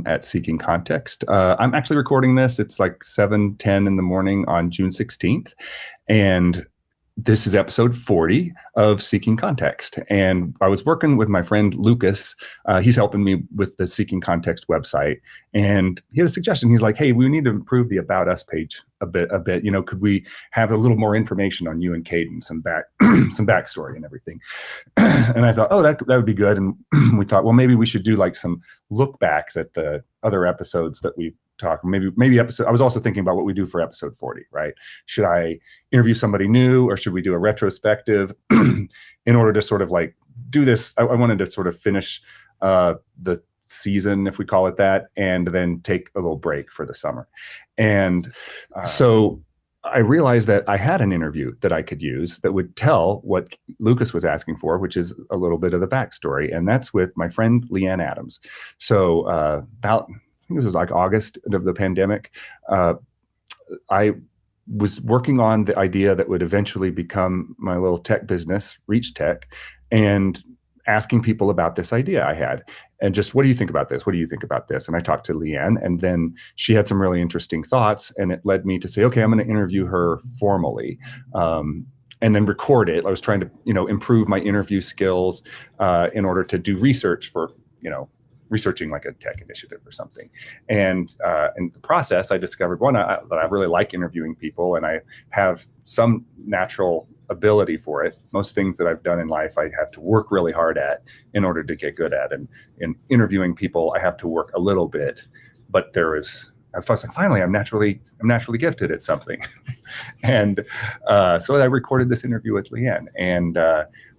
At Seeking Context. I'm actually recording this. It's like 7:10 in the morning on June 16th. And this is episode 40 of Seeking Context. And I was working with my friend Lucas. He's helping me with the Seeking Context website. And he had a suggestion. He's like, hey, we need to improve the About Us page a bit. You know, could we have a little more information on you and Caden, some backstory and everything? And I thought, oh, that would be good. And we thought, well, maybe we should do like some look backs at the other episodes that we've talked. Maybe episode. I was also thinking about what we do for episode 40, right? Should I interview somebody new, or should we do a retrospective in order to sort of like do this? I wanted to sort of finish the season, if we call it that, and then take a little break for the summer. And so I realized that I had an interview that I could use that would tell what Lucas was asking for, which is a little bit of the backstory. And that's with my friend Leanne Adams. So about, I think this was like August of the pandemic, I was working on the idea that would eventually become my little tech business, Reach Tech, and asking people about this idea I had. And just, what do you think about this? What do you think about this? And I talked to Leanne, and then she had some really interesting thoughts, and it led me to say, okay, I'm going to interview her formally, and then record it. I was trying to, improve my interview skills in order to do research for, researching like a tech initiative or something. And in the process, I discovered that I really like interviewing people, and I have some natural ability for it. Most things that I've done in life, I have to work really hard at in order to get good at. And in interviewing people, I have to work a little bit, but I was like, finally, I'm naturally gifted at something. And so I recorded this interview with Leanne, and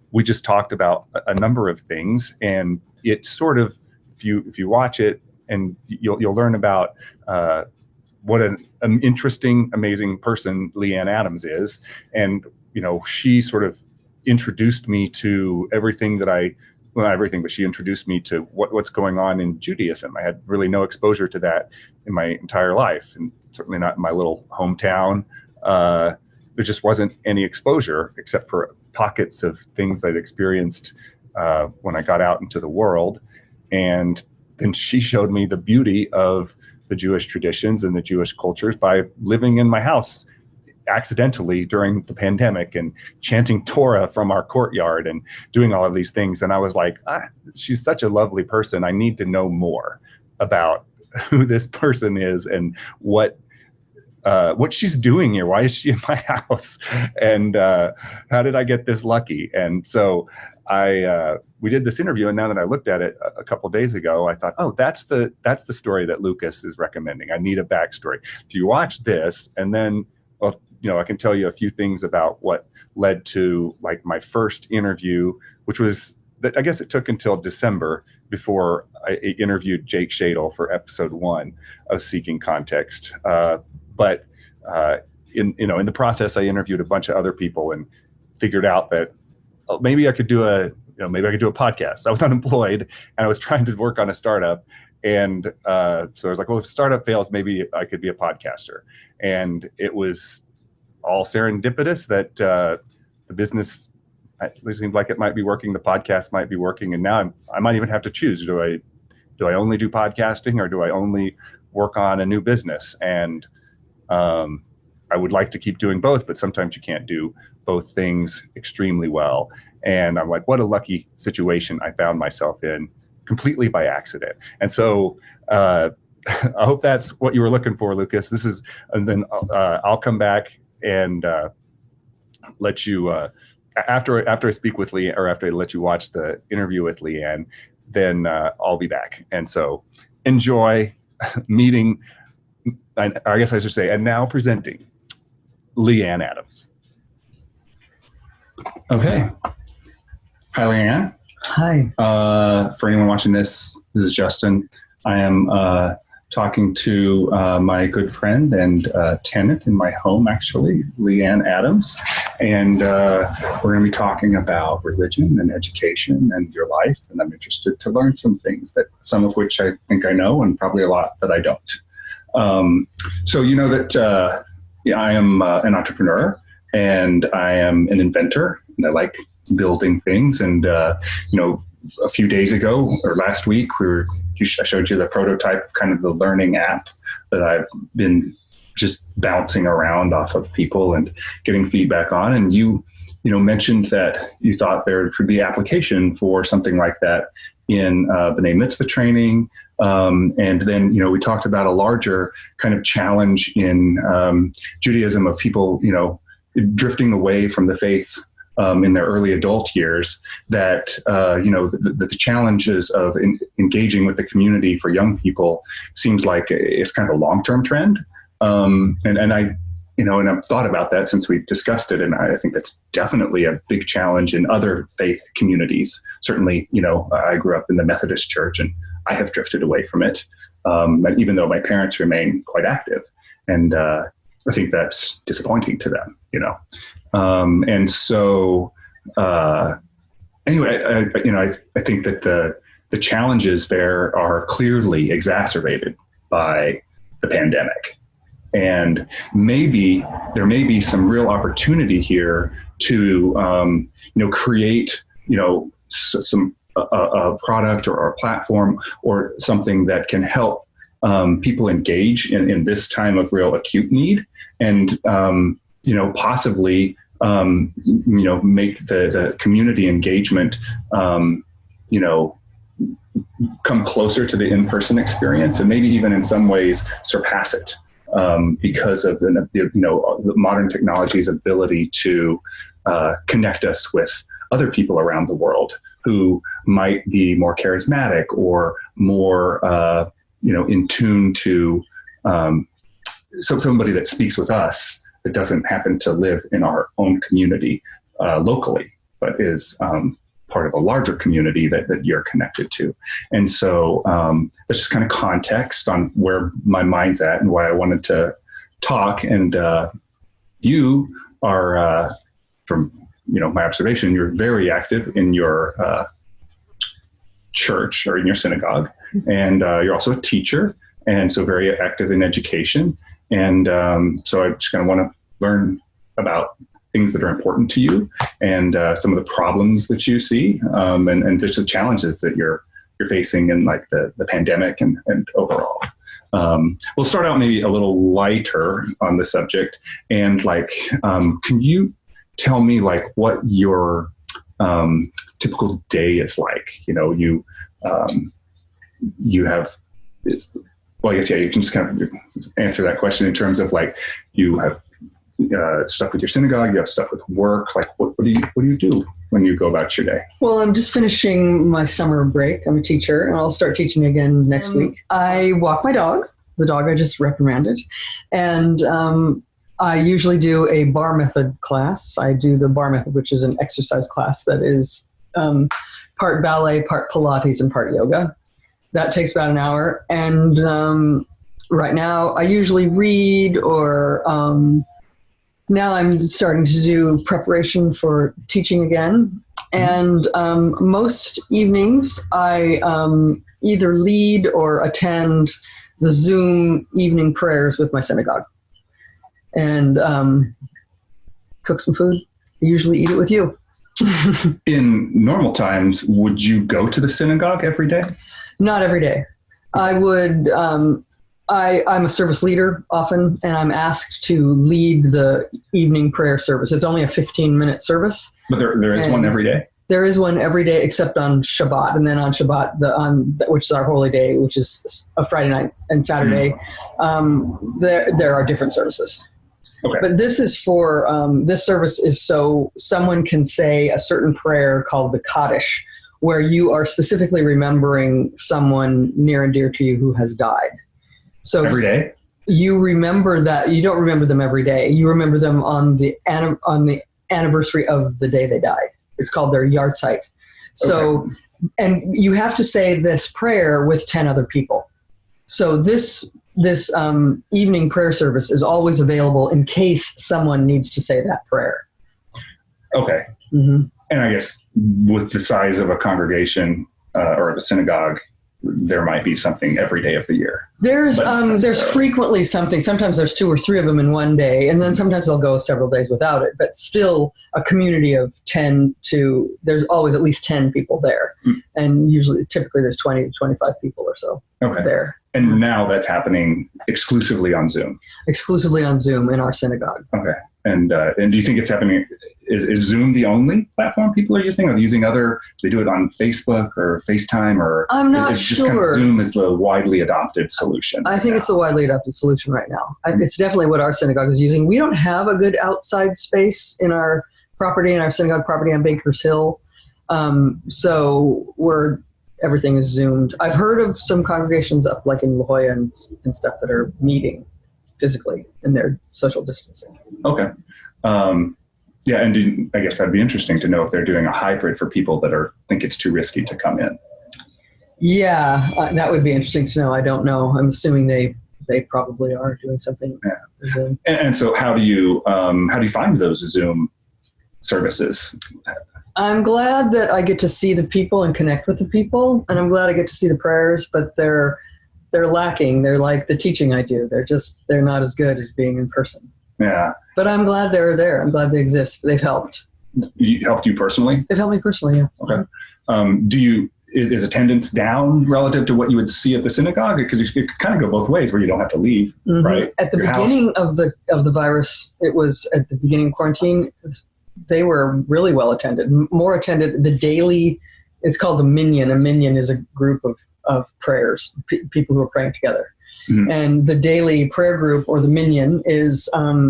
we just talked about a number of things. And it sort of, if you watch it, and you'll learn about what an interesting, amazing person Leanne Adams is. And she sort of introduced me to everything that not everything, but she introduced me to what's going on in Judaism. I had really no exposure to that in my entire life, and certainly not in my little hometown. There just wasn't any exposure except for pockets of things I'd experienced when I got out into the world. And then she showed me the beauty of the Jewish traditions and the Jewish cultures by living in my house accidentally during the pandemic and chanting Torah from our courtyard and doing all of these things. And I was like, she's such a lovely person. I need to know more about who this person is and what she's doing here. Why is she in my house? And how did I get this lucky? And so we did this interview, and now that I looked at it a couple of days ago, I thought, oh, that's the story that Lucas is recommending. I need a backstory. If you watch this, and then, well, I can tell you a few things about what led to like my first interview, which was that I guess it took until December before I interviewed Jake Shadle for episode 1 of Seeking Context. But in the process, I interviewed a bunch of other people and figured out that maybe I could do a podcast. I was unemployed and I was trying to work on a startup. And so I was like, well, if startup fails, maybe I could be a podcaster. And it was all serendipitous that the business, it seemed like it might be working. The podcast might be working. And now I might even have to choose. Do I only do podcasting, or do I only work on a new business? And I would like to keep doing both, but sometimes you can't do both things extremely well. And I'm like, what a lucky situation I found myself in completely by accident. And so I hope that's what you were looking for, Lucas. And then I'll come back and let you, after I speak with Leanne, or after I let you watch the interview with Leanne, then I'll be back. And so enjoy meeting, I guess I should say, and now presenting Leanne Adams. Okay. Hi, Leanne. Hi. For anyone watching this is Justin. I am talking to my good friend and tenant in my home, actually, Leanne Adams. And we're going to be talking about religion and education and your life. And I'm interested to learn some things, some of which I think I know, and probably a lot that I don't. So you know that I am an entrepreneur, and I am an inventor, and I like building things. And, a few days ago or last week, I showed you the prototype of kind of the learning app that I've been just bouncing around off of people and getting feedback on. And you mentioned that you thought there could be application for something like that in B'nai Mitzvah training. And then, we talked about a larger kind of challenge in Judaism of people, drifting away from the faith in their early adult years, that, the challenges of engaging with the community for young people seems like it's kind of a long-term trend. And I've thought about that since we've discussed it. And I think that's definitely a big challenge in other faith communities. Certainly, I grew up in the Methodist Church and I have drifted away from it, even though my parents remain quite active. And I think that's disappointing to them, And so, anyway, I think that the challenges there are clearly exacerbated by the pandemic. And maybe there may be some real opportunity here to, create, some a product or a platform or something that can help people engage in this time of real acute need, and possibly make the community engagement come closer to the in-person experience, and maybe even in some ways surpass it. Because of the modern technology's ability to connect us with other people around the world who might be more charismatic or more, in tune to somebody that speaks with us that doesn't happen to live in our own community locally, but is part of a larger community that you're connected to. And so that's just kind of context on where my mind's at and why I wanted to talk. And you are, from my observation, you're very active in your church or in your synagogue, and you're also a teacher, and so very active in education. And so I just kind of want to learn about things that are important to you, and some of the problems that you see, and just the challenges that you're facing in like the pandemic and overall. We'll start out maybe a little lighter on the subject, and can you tell me what your typical day is like? You have I guess, you can just kind of answer that question in terms of you have stuff with your synagogue, you have stuff with work. What do you do when you go about your day? Well, I'm just finishing my summer break. I'm a teacher, and I'll start teaching again next week. I walk my dog, the dog I just reprimanded, and I usually do a bar method class. I do the bar method, which is an exercise class that is part ballet, part Pilates, and part yoga. That takes about an hour. And right now I usually read, or now I'm starting to do preparation for teaching again. And most evenings I either lead or attend the Zoom evening prayers with my synagogue, and cook some food. I usually eat it with you. In normal times, would you go to the synagogue every day? Not every day. I would, I'm a service leader often, and I'm asked to lead the evening prayer service. It's only a 15-minute service. But there is one every day? There is one every day except on Shabbat. And then on Shabbat, which is our holy day, which is a Friday night and Saturday, there are different services. Okay. But this is for, this service is so someone can say a certain prayer called the Kaddish, where you are specifically remembering someone near and dear to you who has died. So every day? You remember that. You don't remember them every day. You remember them on the anniversary of the day they died. It's called their yahrzeit. So, and you have to say this prayer with 10 other people. So this evening prayer service is always available in case someone needs to say that prayer. Okay. Mm-hmm. And I guess with the size of a congregation or of a synagogue, there might be something every day of the year? There's But not there's necessarily. frequently something. Sometimes there's 2 or 3 of them in one day, and then sometimes they'll go several days without it. But still, a community of 10 to there's always at least 10 people there, and typically there's 20 to 25 people or so Okay. there, And now that's happening exclusively on Zoom. exclusively on Zoom in our synagogue. Okay. And do you think it's happening? Is Zoom the only platform people are using? Are they using other? They do it on Facebook or FaceTime, or I'm not it's just kind of sure. Zoom is the widely adopted solution. I think it's the widely adopted solution right now. It's definitely what our synagogue is using. We don't have a good outside space in our synagogue property on Baker's Hill. So everything is Zoomed. I've heard of some congregations up like in La Jolla and stuff that are meeting physically in their social distancing. Okay. Yeah, and I guess that'd be interesting to know if they're doing a hybrid for people that think it's too risky to come in. Yeah, that would be interesting to know. I don't know. I'm assuming they probably are doing something. Yeah. Zoom. And so how do you find those Zoom services? I'm glad that I get to see the people and connect with the people, and I'm glad I get to see the prayers, but they're lacking. They're like the teaching I do. They're not as good as being in person. Yeah. But I'm glad they're there. I'm glad they exist. They've helped. Helped you personally? They've helped me personally, yeah. Okay. Is attendance down relative to what you would see at the synagogue? Because it could kind of go both ways, where you don't have to leave, right? At the Your beginning of the virus, it was at the beginning of quarantine. They were really well attended, more attended. The daily, it's called the Minyan. A Minyan is a group of prayers, people who are praying together. Mhm. And the daily prayer group, or the Minyan,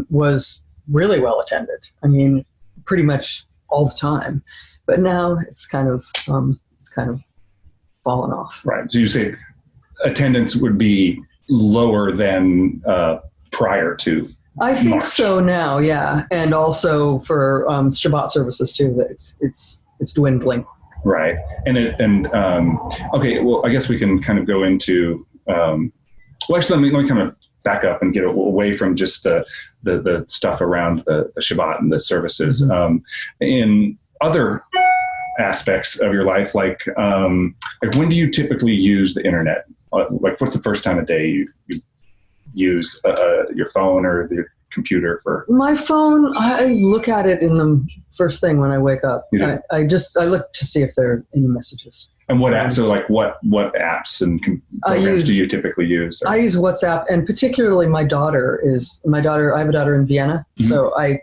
was really well attended. I mean, pretty much all the time. But now it's kind of fallen off. Right. So you say attendance would be lower than prior to. I think March. so now, yeah, and also for Shabbat services too. That it's dwindling. Right. Okay. Well, I guess we can kind of go into. Well, actually, let me kind of back up and get away from just the stuff around the Shabbat and the services. Mm-hmm. In other aspects of your life, like when do you typically use the internet? Like, what's the first time of day you use your phone or the computer for? My phone, I look at it in the first thing when I wake up. You do? I look to see if there are any messages. And what apps? So, like, what apps and programs do you typically use? I use WhatsApp, and particularly my daughter. I have a daughter in Vienna, Mm-hmm. so I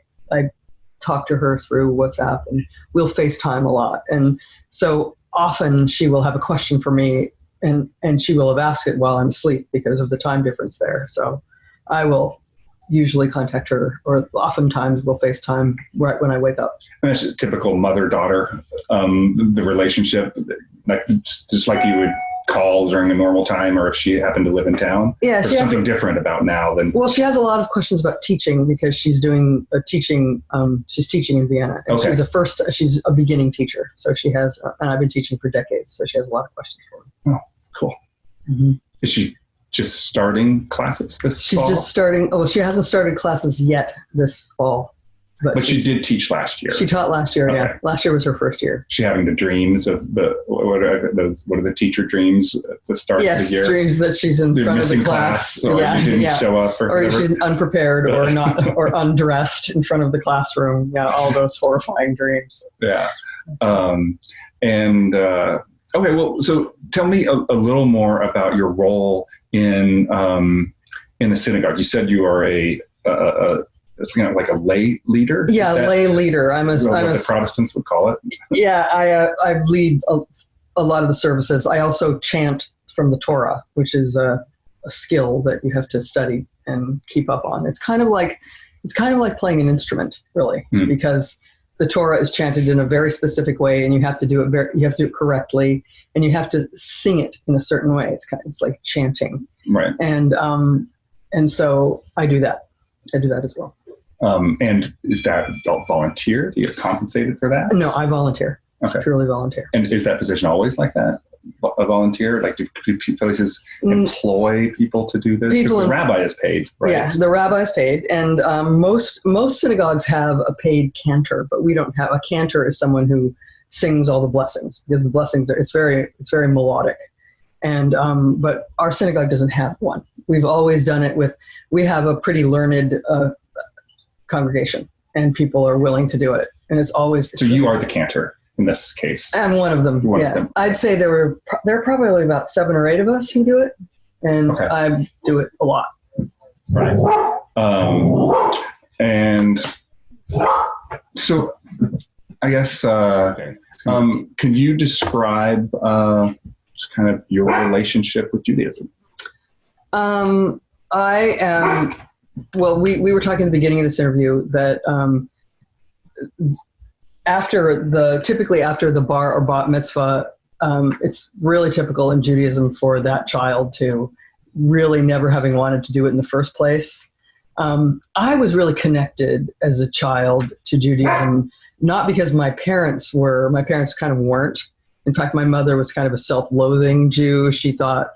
talk to her through WhatsApp, and we'll FaceTime a lot. And so often she will have a question for me, and she will have asked it while I'm asleep because of the time difference there. So I will usually contact her, or oftentimes we'll FaceTime right when I wake up. And that's just typical mother-daughter, the relationship, like just like you would call during a normal time, or if she happened to live in town. Yeah, There's something different about now than. Well, she has a lot of questions about teaching because she's doing a teaching. She's teaching in Vienna, and Okay. she's a beginning teacher. So she has, and I've been teaching for decades, so she has a lot of questions for me. Oh, cool. Mm-hmm. Is she just starting classes this She's fall? just starting. Oh, she hasn't started classes yet this fall, But she did teach last year. She taught last year. Okay. Yeah, last year was her first year. She having the dreams of what are the teacher dreams at the start of Yes, the year? dreams that she's in You're front of the missing class. or you didn't show up, or whatever. she's unprepared, or not, or undressed in front of the classroom. Yeah, all those horrifying dreams. Yeah. Okay, well, so tell me a little more about your role in the synagogue. You said you are it's kind of like a lay leader. Yeah, lay leader. What the Protestants would call it. Yeah, I lead a lot of the services. I also chant from the Torah, which is a skill that you have to study and keep up on. It's kind of like playing an instrument, really, because the Torah is chanted in a very specific way, and you have to do it correctly, and you have to sing it in a certain way. It's like chanting, right? And so I do that. I do that as well. And is that volunteer? Do you get compensated for that? No, I volunteer. Okay. Purely volunteer. And is that position always like that? A volunteer? Like, do places employ people to do this? Because the rabbi is paid, right? Yeah, the rabbi is paid. And most synagogues have a paid cantor, but we don't have. A cantor is someone who sings all the blessings, because the blessings it's very melodic. And but our synagogue doesn't have one. We've always done it with. We have a pretty learned congregation, and people are willing to do it. And it's always. So you are the cantor in this case. I'm one of them. One of them. I'd say there are probably about 7 or 8 of us who do it, and I do it a lot. Right. And so I guess could you describe just kind of your relationship with Judaism? I am. Well, we were talking at the beginning of this interview that typically after the bar or bat mitzvah, it's really typical in Judaism for that child to really never having wanted to do it in the first place. I was really connected as a child to Judaism, not because my parents kind of weren't. In fact, my mother was kind of a self-loathing Jew. She thought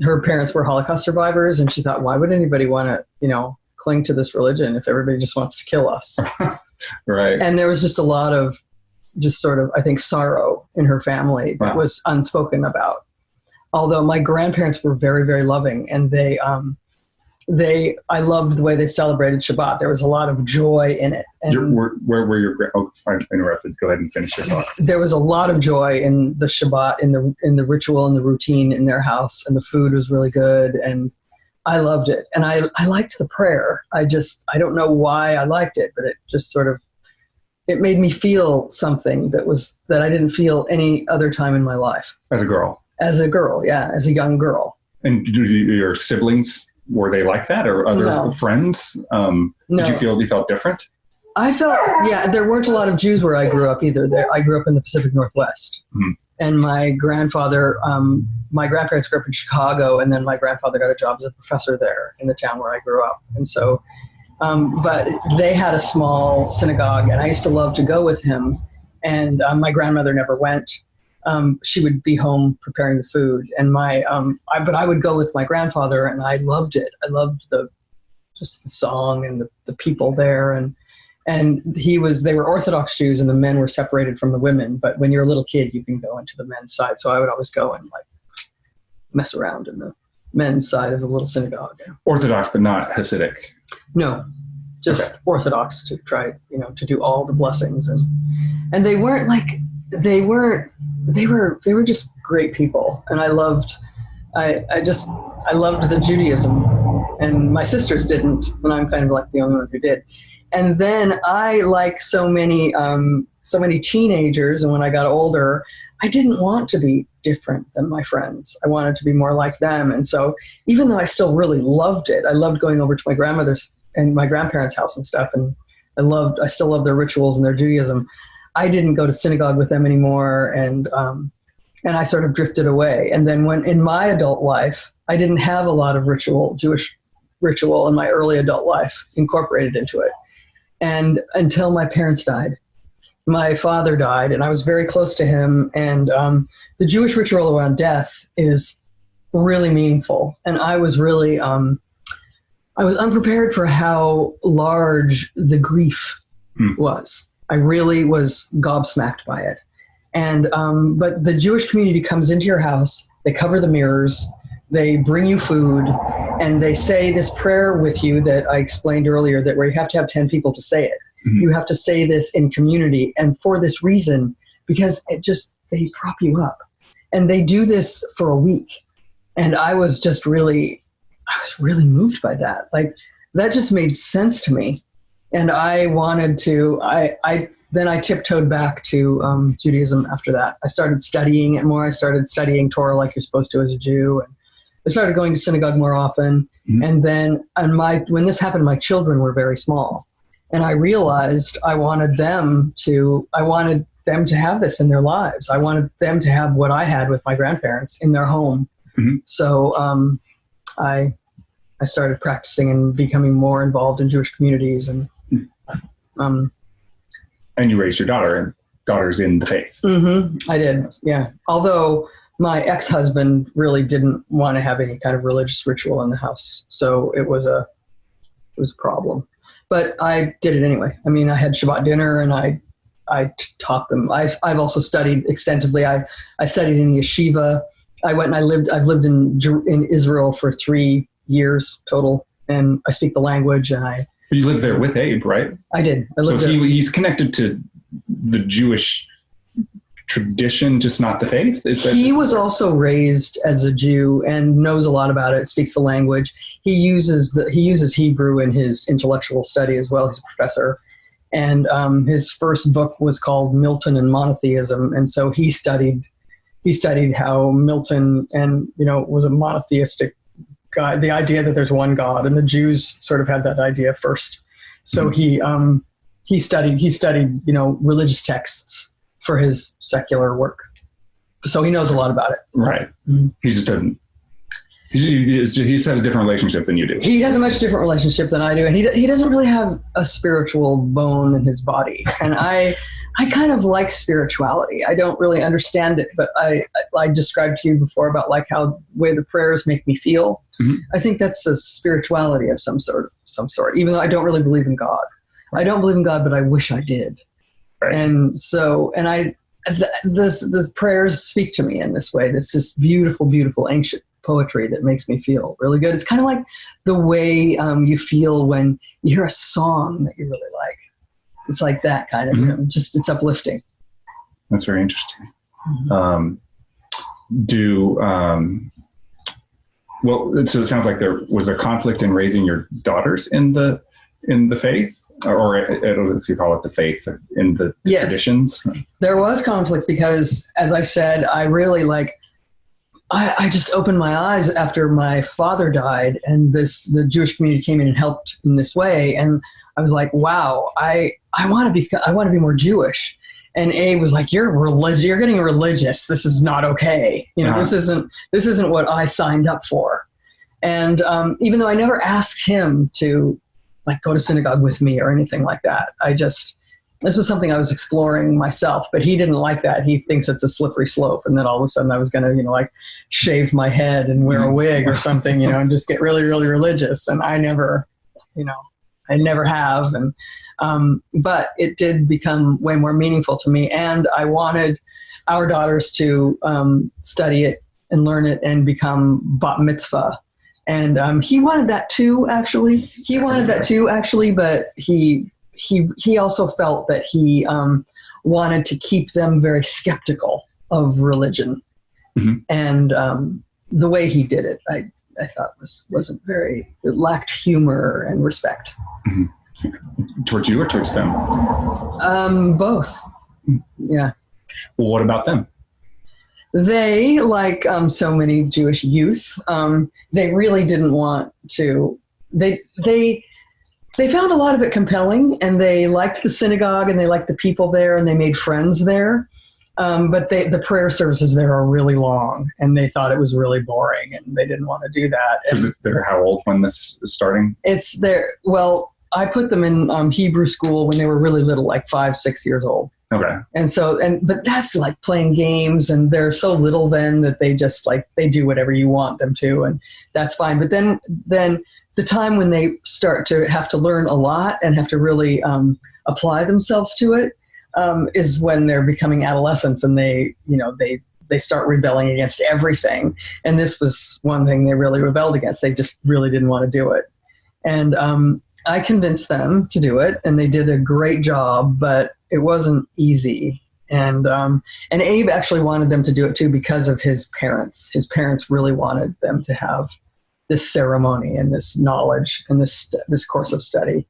her parents were Holocaust survivors, and she thought, why would anybody want to, cling to this religion if everybody just wants to kill us? Right. And there was just a lot of just sort of, I think, sorrow in her family that was unspoken about. Although my grandparents were very, very loving, and I loved the way they celebrated Shabbat. There was a lot of joy in it. And where were your I interrupted. Go ahead and finish your thought. There was a lot of joy in the Shabbat, in the ritual and the routine in their house, and the food was really good, and I loved it. And I liked the prayer. I don't know why I liked it, but it just sort of, it made me feel something that I didn't feel any other time in my life. As a girl? As a young girl. And your siblings, were they like that, or other friends? No. Did you felt different? I felt, there weren't a lot of Jews where I grew up either. I grew up in the Pacific Northwest. Mm-hmm. And my grandparents grew up in Chicago, and then my grandfather got a job as a professor there in the town where I grew up. And so, but they had a small synagogue, and I used to love to go with him. And my grandmother never went. She would be home preparing the food, and but I would go with my grandfather, and I loved it. I loved the song and the people there, and they were Orthodox Jews, and the men were separated from the women. But when you're a little kid, you can go into the men's side. So I would always go and mess around in the men's side of the little synagogue. Orthodox, but not Hasidic. No, just Orthodox to try, to do all the blessings, and they weren't they were just great people, and I loved the Judaism, and my sisters didn't, and I'm kind of like the only one who did. And then I, like so many teenagers, and when I got older, I didn't want to be different than my friends. I wanted to be more like them. And so even though I still really loved it, I loved going over to my grandmother's and my grandparents' house and stuff, and I still love their rituals and their Judaism. I didn't go to synagogue with them anymore, and I sort of drifted away. And then when in my adult life, I didn't have a lot of Jewish ritual in my early adult life incorporated into it. And until my parents died, my father died, and I was very close to him. And the Jewish ritual around death is really meaningful. And I was really, I was unprepared for how large the grief was. I really was gobsmacked by it. And but the Jewish community comes into your house, they cover the mirrors, they bring you food, and they say this prayer with you that I explained earlier, that where you have to have 10 people to say it. Mm-hmm. You have to say this in community, and for this reason, because they prop you up. And they do this for a week. And I was really moved by that. Like, that just made sense to me. And I wanted to, then I tiptoed back to Judaism after that. I started studying it more. I started studying Torah like you're supposed to as a Jew. And I started going to synagogue more often. Mm-hmm. And then when this happened, my children were very small. And I realized I wanted them to have this in their lives. I wanted them to have what I had with my grandparents in their home. Mm-hmm. So I started practicing and becoming more involved in Jewish communities. And you raised your daughter, and daughter's in the faith. Mm-hmm. I did, yeah. Although my ex-husband really didn't want to have any kind of religious ritual in the house, so it was a problem. But I did it anyway. I mean, I had Shabbat dinner, and I taught them. I've also studied extensively. I studied in yeshiva I went and I've lived in Israel for 3 years total, and I speak the language, and You lived there with Abe, right? I did. So he's connected to the Jewish tradition, just not the faith? He was also raised as a Jew and knows a lot about it, speaks the language. He uses Hebrew in his intellectual study as well. He's a professor. And his first book was called Milton and Monotheism. And so he studied how Milton was a monotheistic guy, the idea that there's one God, and the Jews sort of had that idea first. So he studied religious texts for his secular work. So he knows a lot about it. Right. Mm-hmm. He just doesn't. He has a different relationship than you do. He has a much different relationship than I do, and he doesn't really have a spiritual bone in his body. And I kind of like spirituality. I don't really understand it, but I described to you before about like how the way the prayers make me feel. Mm-hmm. I think that's a spirituality of some sort. Even though I don't really believe in God. Right. I don't believe in God, but I wish I did. Right. And so, this prayers speak to me in this way. This is beautiful, beautiful ancient poetry that makes me feel really good. It's kind of like the way you feel when you hear a song that you really like. It's like that kind of, mm-hmm. It's uplifting. That's very interesting. Mm-hmm. So it sounds like there was a conflict in raising your daughters in the faith, or if you call it the faith, in the yes. traditions. There was conflict because, as I said, I really I just opened my eyes after my father died, and the Jewish community came in and helped in this way, and I was like, wow, I want to be more Jewish. And Abe was like, you're getting religious. This is not okay. This isn't what I signed up for. And even though I never asked him to go to synagogue with me or anything like that, this was something I was exploring myself, but he didn't like that. He thinks it's a slippery slope. And then all of a sudden I was going to, shave my head and wear a wig or something, and just get really, really religious. And I never have. And, but it did become way more meaningful to me. And I wanted our daughters to study it and learn it and become bat mitzvah. And he wanted that too, actually. But he also felt that he wanted to keep them very skeptical of religion. Mm-hmm. And the way he did it, I thought wasn't it lacked humor and respect. Mm-hmm. Towards you or towards them? Both. Yeah. Well, what about them? They, like so many Jewish youth, they really didn't want to. They found a lot of it compelling, and they liked the synagogue, and they liked the people there, and they made friends there. But the prayer services there are really long, and they thought it was really boring, and they didn't want to do that. And they're how old when this is starting? Well, I put them in Hebrew school when they were really little, like 5, 6 years old. Okay. But that's like playing games, and they're so little then that they just they do whatever you want them to, and that's fine. But then the time when they start to have to learn a lot and have to really apply themselves to it is when they're becoming adolescents, and they start rebelling against everything. And this was one thing they really rebelled against. They just really didn't want to do it. And I convinced them to do it, and they did a great job, but it wasn't easy. And Abe actually wanted them to do it too because of his parents. His parents really wanted them to have this ceremony and this knowledge and this course of study.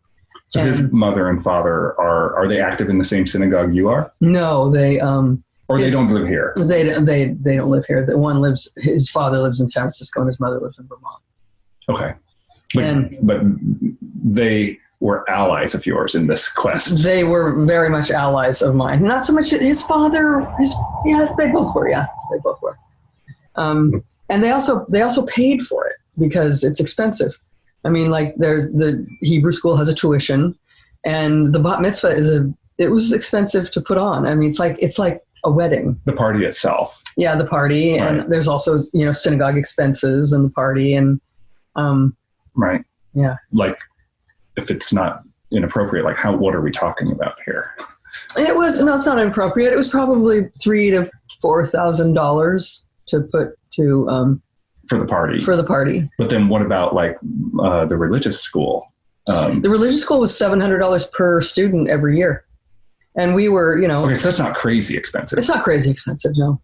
So his mother and father are they active in the same synagogue you are? No, they they don't live here. They don't live here. His father lives in San Francisco and his mother lives in Vermont. Okay. But they were allies of yours in this quest. They were very much allies of mine. Not so much his father. They both were. Yeah, they both were. And they also paid for it because it's expensive. I mean, there's the Hebrew school has a tuition, and the bat mitzvah it was expensive to put on. I mean, it's like a wedding. The party itself. Yeah, the party, right. And there's also synagogue expenses and the party and. Right. Yeah. If it's not inappropriate, what are we talking about here? It's not inappropriate. It was probably $3,000 to $4,000 to put to for the party. for the party. But then what about like the religious school? The religious school was $700 per student every year, and we were, Okay, so that's not crazy expensive. it's not crazy expensive, no.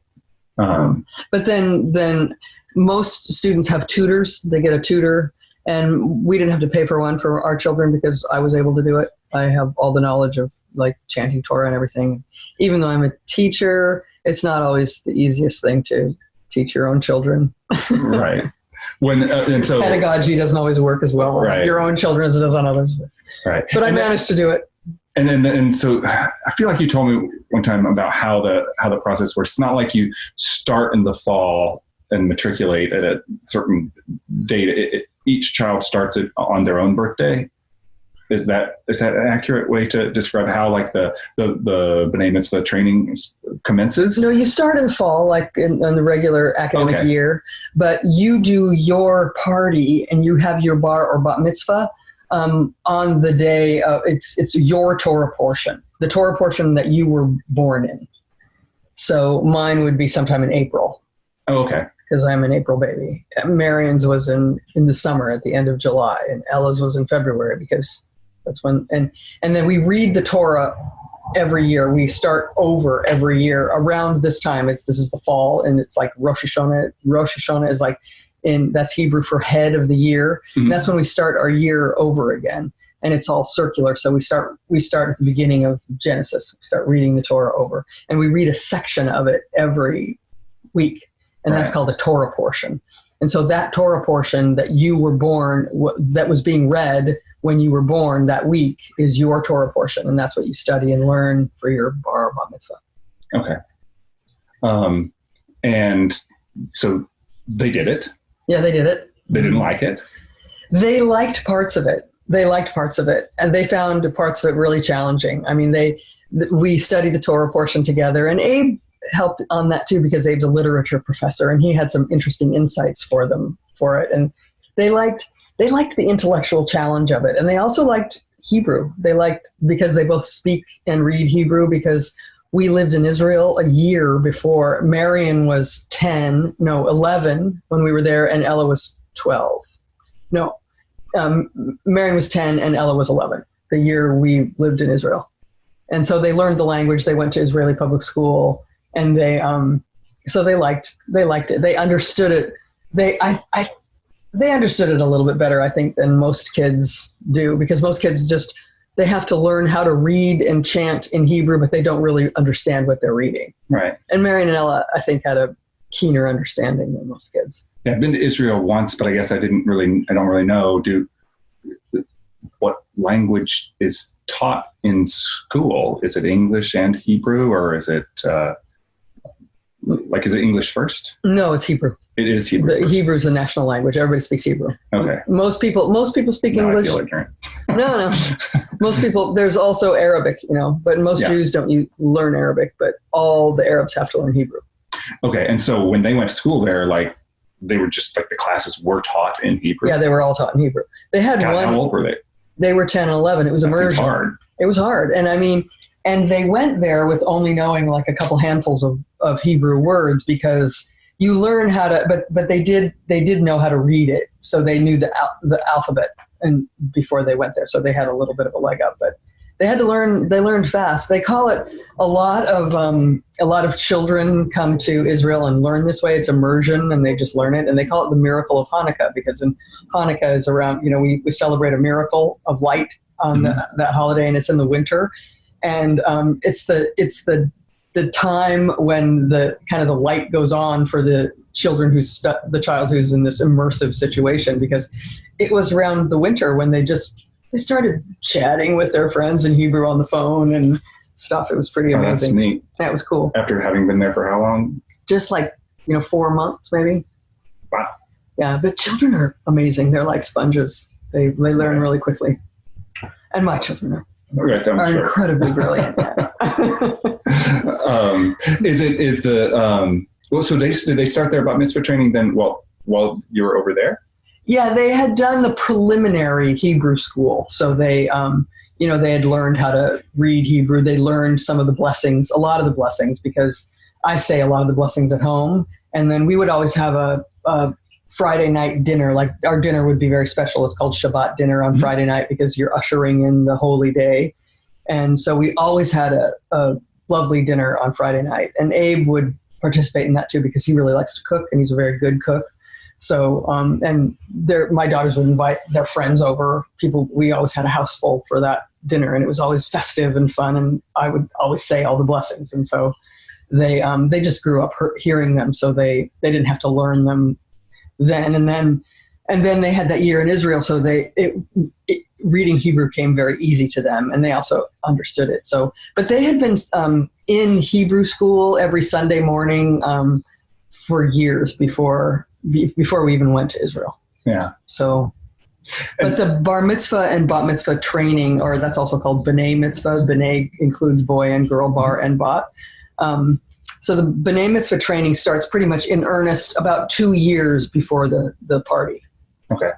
But then most students have tutors. They get a tutor, and we didn't have to pay for one for our children because I was able to do it. I have all the knowledge of like chanting Torah and everything. Even though I'm a teacher, it's not always the easiest thing to teach your own children. Right. And so Pedagogy doesn't always work as well on your own children as it does on others. Right. But I managed to do it. And so I feel like you told me one time about how the process works. It's not like you start in the fall and matriculate at a certain date. Each child starts it on their own birthday. Is that an accurate way to describe how like the B'nai Mitzvah training commences? No, you start in the fall, like in the regular academic year, but you do your party and you have your bar or bat mitzvah on the day. It's your Torah portion, the Torah portion that you were born in. So mine would be sometime in April. Oh, okay. Because I'm an April baby. Marion's was in the summer at the end of July, and Ella's was in February because that's when, and then we read the Torah every year. We start over every year around this time. This is the fall, and it's like Rosh Hashanah. Rosh Hashanah is like that's Hebrew for head of the year. Mm-hmm. And that's when we start our year over again, and it's all circular. So we start at the beginning of Genesis. We start reading the Torah over, and we read a section of it every week, and that's called a Torah portion. And so that Torah portion that you were born, that was being read when you were born that week, is your Torah portion. And that's what you study and learn for your bar or bat mitzvah. Okay. And so they did it. Yeah, they did it. They didn't like it. They liked parts of it. And they found parts of it really challenging. I mean, we studied the Torah portion together, and Abe helped on that too, because Abe's a literature professor and he had some interesting insights for it. And they liked the intellectual challenge of it. And they also liked Hebrew. Because they both speak and read Hebrew, because we lived in Israel a year before. Marion was 11 when we were there, and Ella was 12. Marion was 10 and Ella was 11 the year we lived in Israel. And so they learned the language. They went to Israeli public school. And they liked it. They understood it. They understood it a little bit better, I think, than most kids do, because most kids they have to learn how to read and chant in Hebrew, but they don't really understand what they're reading. Right. And Marion and Ella, I think, had a keener understanding than most kids. Yeah, I've been to Israel once, but I guess I don't really know. What language is taught in school? Is it English and Hebrew, or is it? Is it English first? No, it's Hebrew. It is Hebrew. Hebrew is the national language. Everybody speaks Hebrew. Okay. Most people speak English. I feel ignorant. No. Most people. There's also Arabic, but most Jews don't learn Arabic. But all the Arabs have to learn Hebrew. Okay, and so when they went to school there, they were just the classes were taught in Hebrew. Yeah, they were all taught in Hebrew. They had one. How old were they? They were 10 and 11. It was immersion. Hard. It was hard, and I mean. And they went there with only knowing a couple handfuls of Hebrew words, because you learn how to, but they did know how to read it. So they knew the alphabet and before they went there. So they had a little bit of a leg up, but they had to learn, they learned fast. They call it a lot of children come to Israel and learn this way. It's immersion, and they just learn it. And they call it the miracle of Hanukkah, because in Hanukkah is around, we celebrate a miracle of light on that holiday, and it's in the winter. And it's the time when the kind of the light goes on for the children the child who's in this immersive situation, because it was around the winter when they started chatting with their friends in Hebrew on the phone and stuff. It was pretty amazing. That's neat. That was cool. After having been there for how long? Just 4 months maybe. Wow. Yeah, but children are amazing. They're like sponges. They learn really quickly. And my children are incredibly brilliant. So did they start their bat mitzvah training then while you were over there? Yeah, they had done the preliminary Hebrew school. So they had learned how to read Hebrew. They learned some of the blessings, a lot of the blessings, because I say a lot of the blessings at home, And then we would always have a Friday night dinner. Like our dinner would be very special. It's called Shabbat dinner on Friday night because you're ushering in the holy day. And so we always had a lovely dinner on Friday night. And Abe would participate in that too because he really likes to cook and he's a very good cook. So, and my daughters would invite their friends over. We always had a house full for that dinner, and it was always festive and fun. And I would always say all the blessings. And so they just grew up hearing them. So they didn't have to learn them then. And then they had that year in Israel. So reading Hebrew came very easy to them, and they also understood it. So, but they had been in Hebrew school every Sunday morning for years before we even went to Israel. Yeah. So, but the bar mitzvah and bat mitzvah training, or that's also called b'nai mitzvah. B'nai includes boy and girl, bar and bat. So the b'nai mitzvah training starts pretty much in earnest about 2 years before the party. Okay.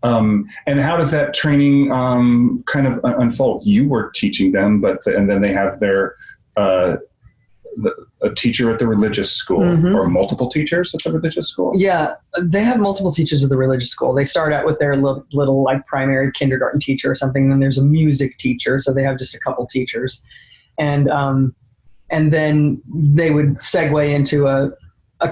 And how does that training kind of unfold? You were teaching them, and then they have their a teacher at the religious school, or multiple teachers at the religious school? Yeah, they have multiple teachers at the religious school. They start out with their little like primary kindergarten teacher or something. Then there's a music teacher, so they have just a couple teachers, and then they would segue into a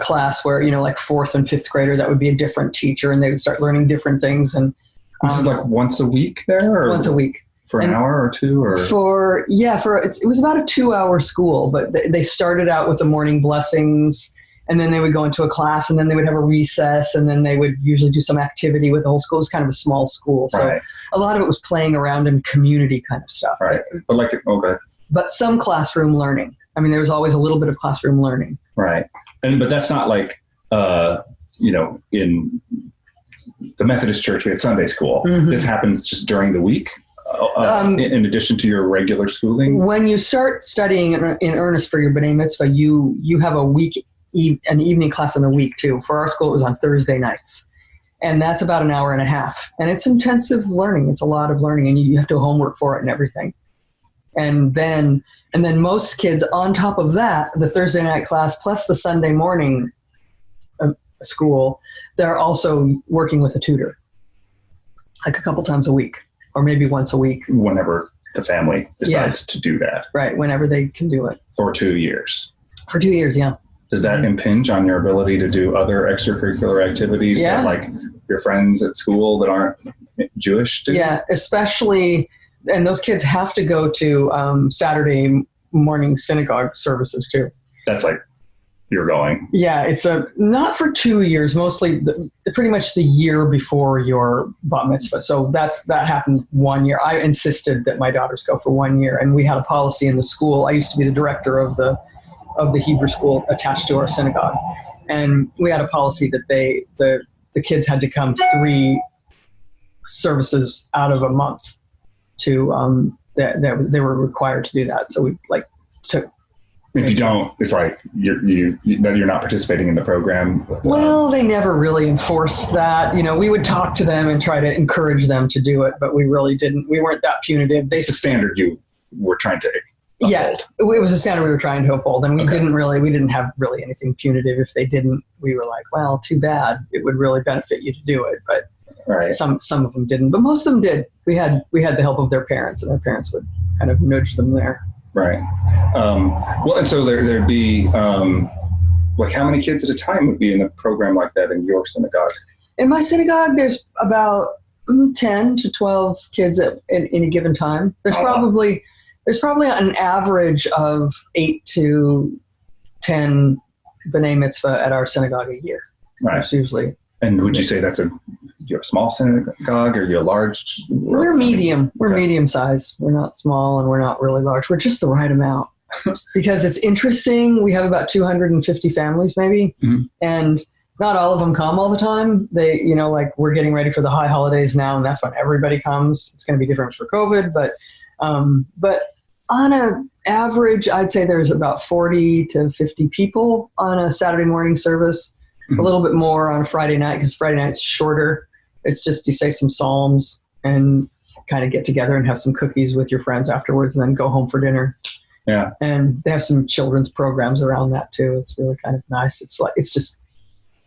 class where, like 4th and 5th grader, that would be a different teacher, and they would start learning different things. And this is like once a week there, or once a week. For an hour or two, or it was about a 2-hour school, but they started out with the morning blessings, and then they would go into a class, and then they would have a recess, and then they would usually do some activity with the whole school. It's kind of a small school, so a lot of it was playing around and community kind of stuff. Right, but some classroom learning. I mean, there was always a little bit of classroom learning. Right, but that's not like in the Methodist Church we had Sunday school. This happens just during the week. In addition to your regular schooling? When you start studying in earnest for your B'nai Mitzvah, you have an evening class in the week too. For our school, it was on Thursday nights. And that's about an hour and a half. And it's intensive learning. It's a lot of learning, and you have to do homework for it and everything. And then most kids, on top of that, the Thursday night class plus the Sunday morning school, they're also working with a tutor, like a couple times a week. Or maybe once a week. Whenever the family decides to do that. Right, whenever they can do it. For 2 years. For 2 years, yeah. Does that impinge on your ability to do other extracurricular activities that like your friends at school that aren't Jewish do? Yeah, especially, and those kids have to go to Saturday morning synagogue services too. That's like you're going. Yeah, it's not for 2 years, mostly pretty much the year before your bat mitzvah. So that happened 1 year. I insisted that my daughters go for 1 year, and we had a policy in the school. I used to be the director of the Hebrew school attached to our synagogue, and we had a policy that the kids had to come 3 services out of a month to they were required to do that. So we took. If you don't, it's like you're not participating in the program. Well, they never really enforced that. We would talk to them and try to encourage them to do it, but we really didn't. We weren't that punitive. It's the standard you were trying to uphold. Yeah, it was a standard we were trying to uphold, and we didn't have really anything punitive. If they didn't, we were like, well, too bad. It would really benefit you to do it, but some of them didn't, but most of them did. We had the help of their parents, and their parents would kind of nudge them there. Right. Well, and so there'd be, like how many kids at a time would be in a program like that in your synagogue? In my synagogue, there's about 10 to 12 kids at any given time. There's probably an average of 8 to 10 B'nai Mitzvah at our synagogue a year. Right. That's usually. And would you say you're a small synagogue, or you're a large? We're medium. We're medium size. We're not small, and we're not really large. We're just the right amount. Because it's interesting. We have about 250 families maybe, and not all of them come all the time. They, we're getting ready for the high holidays now, and that's when everybody comes. It's going to be different for COVID, but on an average, I'd say there's about 40 to 50 people on a Saturday morning service. A little bit more on a Friday night, because Friday night's shorter. It's just you say some psalms and kind of get together and have some cookies with your friends afterwards, and then go home for dinner. Yeah. And they have some children's programs around that too. It's really kind of nice. It's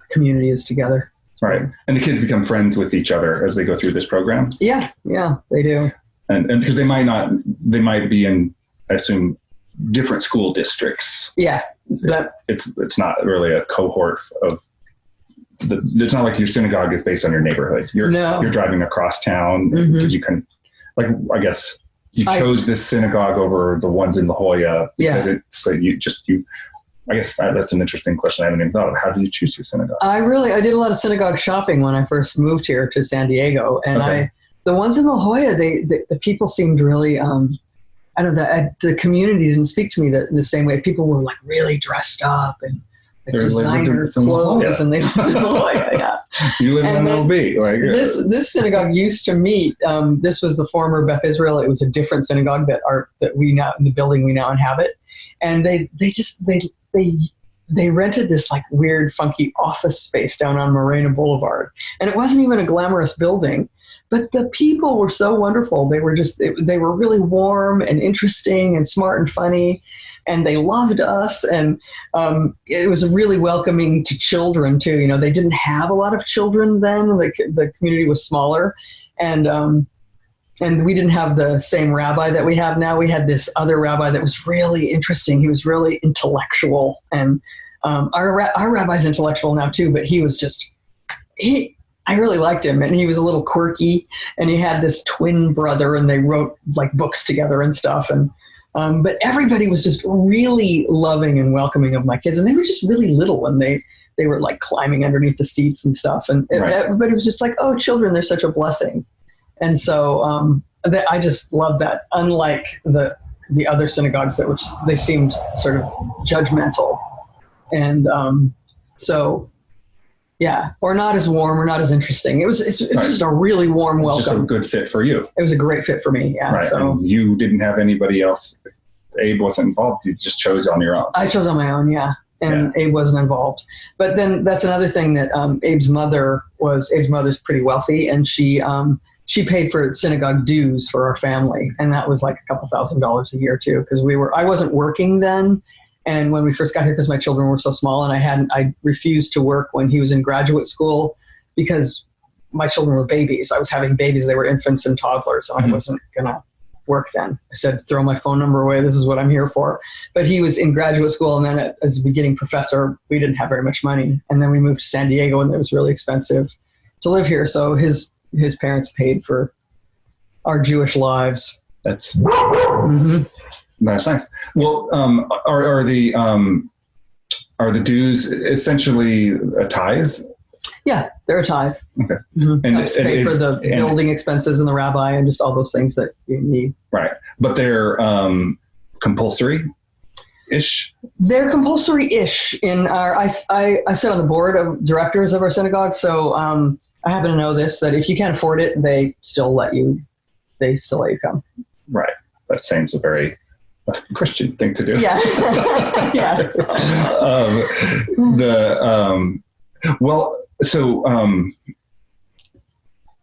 community is together. Right. And the kids become friends with each other as they go through this program. Yeah, they do. And because they might be in, I assume, different school districts. Yeah. It's not really a cohort of it's not like your synagogue is based on your neighborhood. You're driving across town because you can, like, I guess you chose this synagogue over the ones in La Jolla because it's like I guess that's an interesting question. I haven't even thought of. How do you choose your synagogue? I did a lot of synagogue shopping when I first moved here to San Diego, and the ones in La Jolla, the people seemed really, I don't know, the community didn't speak to me the same way. People were like really dressed up and designer clothes, and they lived in La Jolla. Yeah. You live in LB. Like this synagogue used to meet. This was the former Beth Israel. It was a different synagogue that we now, in the building we now inhabit, and they rented this like weird, funky office space down on Morena Boulevard, and it wasn't even a glamorous building. But the people were so wonderful. They were really warm and interesting and smart and funny, and they loved us. And it was really welcoming to children too. You know, they didn't have a lot of children then. The community was smaller, and we didn't have the same rabbi that we have now. We had this other rabbi that was really interesting. He was really intellectual, and our rabbi's intellectual now too. But he was I really liked him, and he was a little quirky, and he had this twin brother, and they wrote like books together and stuff. And but everybody was just really loving and welcoming of my kids, and they were just really little, and they were like climbing underneath the seats and stuff, and everybody was just like, "Oh, children, they're such a blessing." And so I just love that. Unlike the other synagogues they seemed sort of judgmental, and so. Yeah, or not as warm, or not as interesting. It was just a really warm welcome. Just a good fit for you. It was a great fit for me. Yeah. Right. So and you didn't have anybody else. Abe wasn't involved. You just chose on your own. I chose on my own. Yeah, and Abe wasn't involved. But then that's another thing that Abe's mother's pretty wealthy, and she paid for synagogue dues for our family, and that was like a couple $1,000s a year too, because I wasn't working then. And when we first got here, because my children were so small, and I refused to work when he was in graduate school because my children were babies. I was having babies. They were infants and toddlers. And I wasn't going to work then. I said, throw my phone number away. This is what I'm here for. But he was in graduate school. And then as a beginning professor, we didn't have very much money. And then we moved to San Diego, and it was really expensive to live here. So his parents paid for our Jewish lives. That's... That's nice. Well, are the dues essentially a tithe? Yeah, they're a tithe. Okay. Mm-hmm. And helps pay for the building expenses and the rabbi and just all those things that you need. Right, but they're compulsory-ish. They're compulsory-ish in our. I sit on the board of directors of our synagogue, so I happen to know this, that if you can't afford it, they still let you come. Right. That seems a very Christian thing to do. Yeah. Yeah.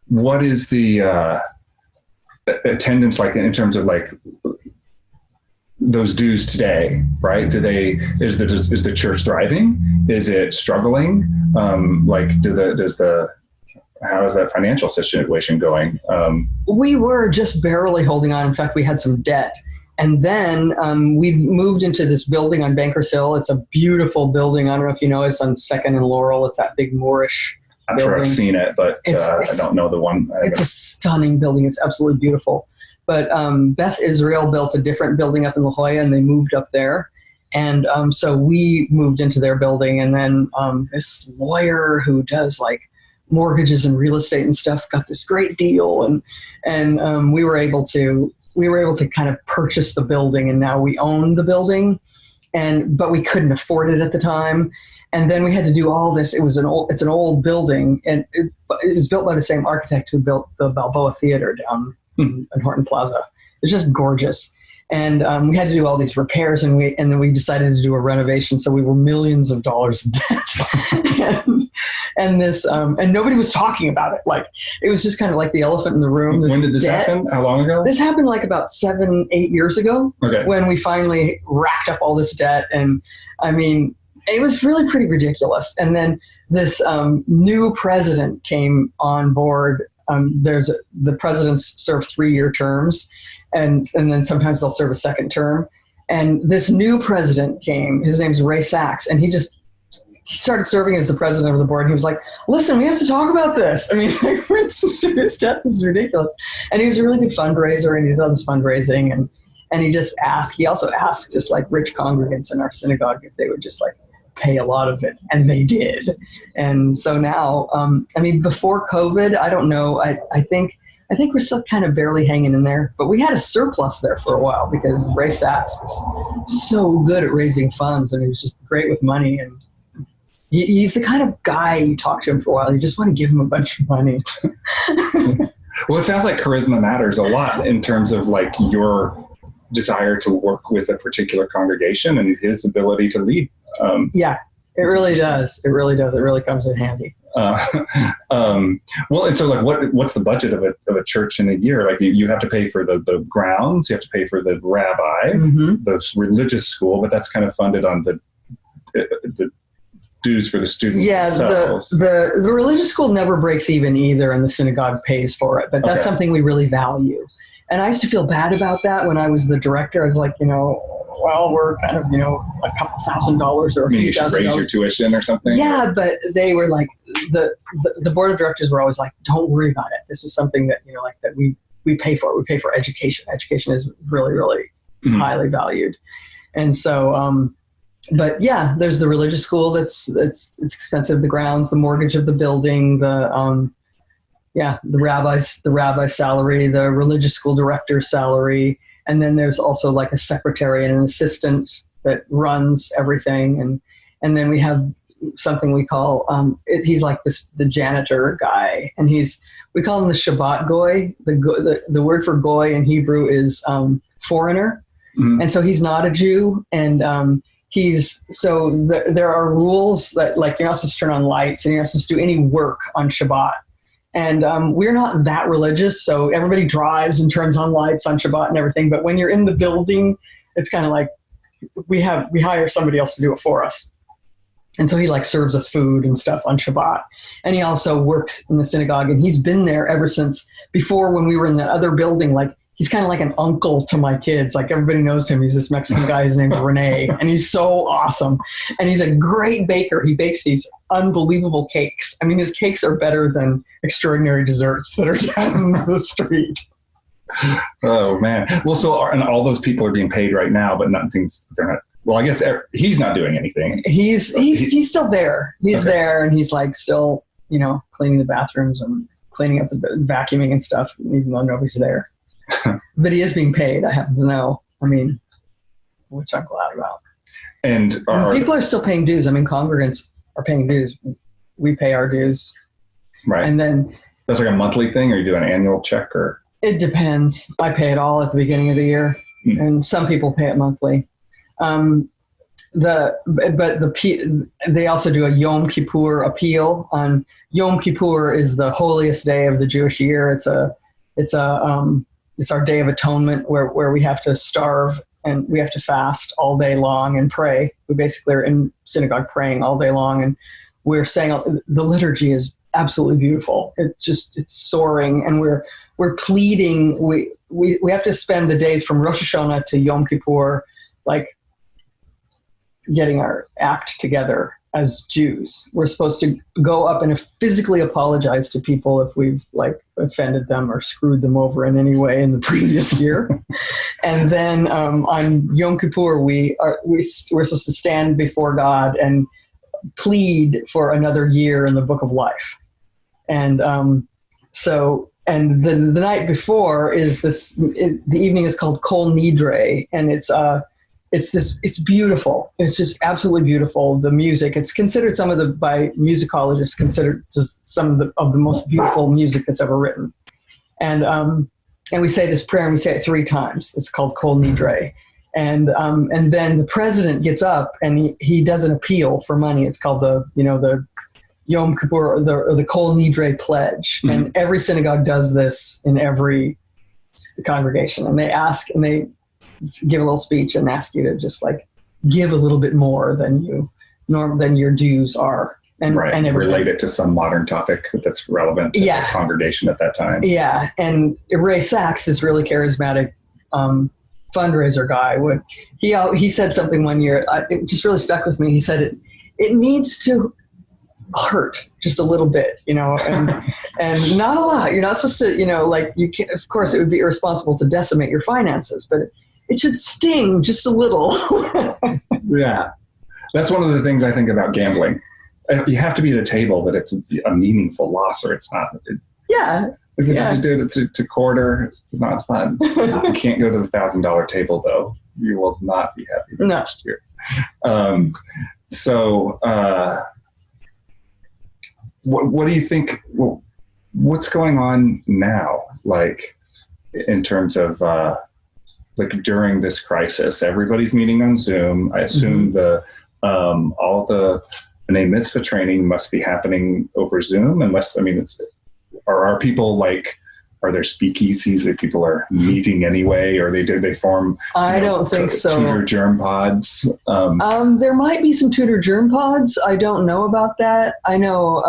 What is the attendance like in terms of like those dues today? Right? Is the church thriving? Is it struggling? How is that financial situation going? We were just barely holding on. In fact, we had some debt. And then we moved into this building on Bankers Hill. It's a beautiful building. I don't know if you know, it's on 2nd and Laurel. It's that big Moorish I'm building. Sure I've seen it, but I don't know the one. It's a stunning building. It's absolutely beautiful. But Beth Israel built a different building up in La Jolla, and they moved up there. And so we moved into their building. And then this lawyer who does like mortgages and real estate and stuff got this great deal, and we were able to kind of purchase the building, and now we own the building, but we couldn't afford it at the time. And then we had to do all this. It's an old building, and it was built by the same architect who built the Balboa Theater down in Horton Plaza. It's just gorgeous. And we had to do all these repairs, and then we decided to do a renovation. So we were millions of dollars in debt, and nobody was talking about it. Like, it was just kind of like the elephant in the room. When did this happen? How long ago? This happened like about 7-8 years ago. Okay. When we finally racked up all this debt, and I mean, it was really pretty ridiculous. And then this new president came on board. The presidents serve 3-year terms, and then sometimes they'll serve a second term. And this new president came. His name's Ray Sachs, and he started serving as the president of the board. And he was like, "Listen, we have to talk about this. I mean, like, we're in some serious debt. This is ridiculous." And he was a really good fundraiser, and he does fundraising, and he also asked just like rich congregants in our synagogue if they would just like pay a lot of it, and they did. And so now, I mean, before COVID, I don't know. I think we're still kind of barely hanging in there, but we had a surplus there for a while because Ray Sachs was so good at raising funds, and he was just great with money. And he's the kind of guy you talk to him for a while, you just want to give him a bunch of money. Well, it sounds like charisma matters a lot in terms of like your desire to work with a particular congregation and his ability to lead. Yeah, it really does. It really does. It really comes in handy. Well, and so like, what's the budget of a church in a year? Like you have to pay for the grounds, you have to pay for the rabbi, the religious school, but that's kind of funded on the dues for the students. Yeah, themselves. the religious school never breaks even either, and the synagogue pays for it. But that's something we really value. And I used to feel bad about that when I was the director. I was like, well, we're kind of, a couple $1,000s or a few $1,000. You should raise your tuition or something? Yeah, but they were like, the board of directors were always like, don't worry about it. This is something that, that we pay for. We pay for education. Education is really, really highly valued. And so, but yeah, there's the religious school it's expensive, the grounds, the mortgage of the building, the rabbi's salary, the religious school director's salary. And then there's also like a secretary and an assistant that runs everything. And then we have something we call, he's like the janitor guy. And we call him the Shabbat goy. The word for goy in Hebrew is foreigner. Mm-hmm. And so he's not a Jew. And there are rules that like you're not supposed to turn on lights and you're not supposed to do any work on Shabbat. And we're not that religious, so everybody drives and turns on lights on Shabbat and everything. But when you're in the building, it's kind of like we hire somebody else to do it for us. And so he like serves us food and stuff on Shabbat. And he also works in the synagogue, and he's been there ever since before when we were in that other building. Like he's kind of like an uncle to my kids. Like everybody knows him. He's this Mexican guy. His name's Rene, and he's so awesome. And he's a great baker. He bakes these unbelievable cakes. I mean, his cakes are better than extraordinary desserts that are down the street. Oh man. Well, and all those people are being paid right now, but they're not. Well, I guess he's not doing anything. He's still there. He's there, and he's like still, cleaning the bathrooms and cleaning up and vacuuming and stuff, even though nobody's there. But he is being paid, I happen to know. I mean, which I'm glad about. And people are still paying dues. I mean, congregants are paying dues. We pay our dues. Right. And then that's like a monthly thing, or you do an annual check, or? It depends. I pay it all at the beginning of the year, and some people pay it monthly. They also do a Yom Kippur appeal. On Yom Kippur is the holiest day of the Jewish year. It's our day of atonement where we have to starve and we have to fast all day long and pray. We basically are in synagogue praying all day long, and we're saying the liturgy is absolutely beautiful. It's soaring, and we're pleading. We have to spend the days from Rosh Hashanah to Yom Kippur, like getting our act together as Jews. We're supposed to go up and physically apologize to people if we've like offended them or screwed them over in any way in the previous year. And then on Yom Kippur, we're supposed to stand before God and plead for another year in the Book of Life. And the night before is the evening is called Kol Nidre, and it's beautiful. It's just absolutely beautiful. The music, it's considered by musicologists considered just some of the most beautiful music that's ever written. And we say this prayer, and we say it 3 times. It's called Kol Nidre. And then the president gets up and he does an appeal for money. It's called the Yom Kippur or the Kol Nidre pledge. Mm-hmm. And every synagogue does this in every congregation. And they give a little speech and ask you to just like give a little bit more than you than your dues are. And everything. Relate it to some modern topic that's relevant to the congregation at that time. Yeah. And Ray Sachs, this really charismatic fundraiser guy, he said something one year, it just really stuck with me. He said it needs to hurt just a little bit, and not a lot. You're not supposed to, like you can't, of course it would be irresponsible to decimate your finances, but it should sting just a little. Yeah. That's one of the things I think about gambling. You have to be at a table that it's a meaningful loss or it's not. Yeah. If it's to quarter, it's not fun. You can't go to the $1,000 table though. You will not be happy next year. What do you think? What's going on now? Like in terms of like during this crisis, everybody's meeting on Zoom. I assume all the B'nai Mitzvah training must be happening over Zoom, unless, are people like, are there speakeasies that people are meeting anyway, or they form? I don't think so. Tutor germ pods. There might be some tutor germ pods. I don't know about that. I know.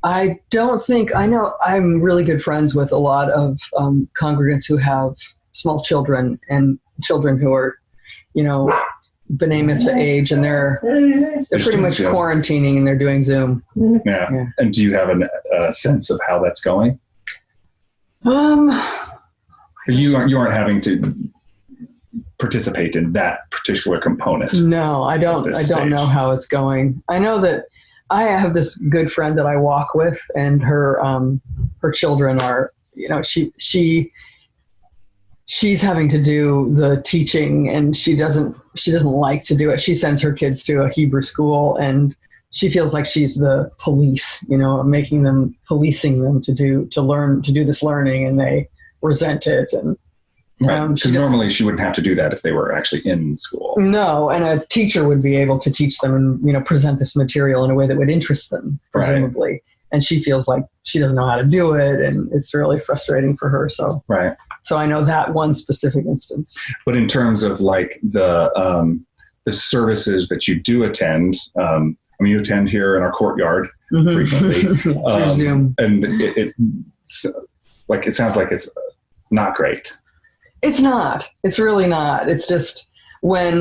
I'm really good friends with a lot of congregants who have small children and children who are, B'nai Mitzvah age, and they're pretty much quarantining and they're doing Zoom. Yeah. And do you have a sense of how that's going? You aren't having to participate in that particular component. No, I don't know how it's going. I know that I have this good friend that I walk with, and her children are, she's having to do the teaching, and she doesn't like to do it. She sends her kids to a Hebrew school, and she feels like she's the police, policing them to do this learning, and they resent it. And because normally she wouldn't have to do that if they were actually in school. No, and a teacher would be able to teach them and present this material in a way that would interest them, presumably. Right. And she feels like she doesn't know how to do it, and it's really frustrating for her. So right. So I know that one specific instance. But in terms of like the services that you do attend, you attend here in our courtyard frequently through Zoom, and it sounds like it's not great. It's not. It's really not. It's just when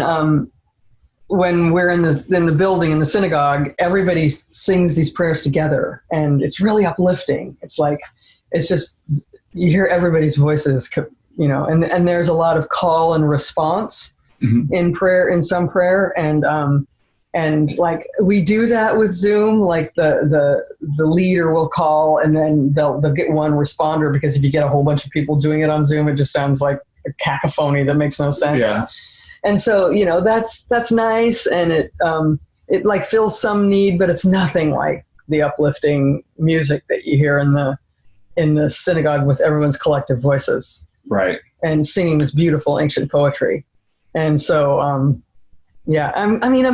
we're in the building in the synagogue, everybody sings these prayers together, and it's really uplifting. It's like it's just. You hear everybody's voices, and there's a lot of call and response in prayer, in some prayer. And like we do that with Zoom, like the leader will call, and then they'll get one responder, because if you get a whole bunch of people doing it on Zoom, it just sounds like a cacophony that makes no sense. Yeah. And so, that's nice. And it like fills some need, but it's nothing like the uplifting music that you hear in the synagogue with everyone's collective voices. Right. And singing this beautiful ancient poetry. And so, I'm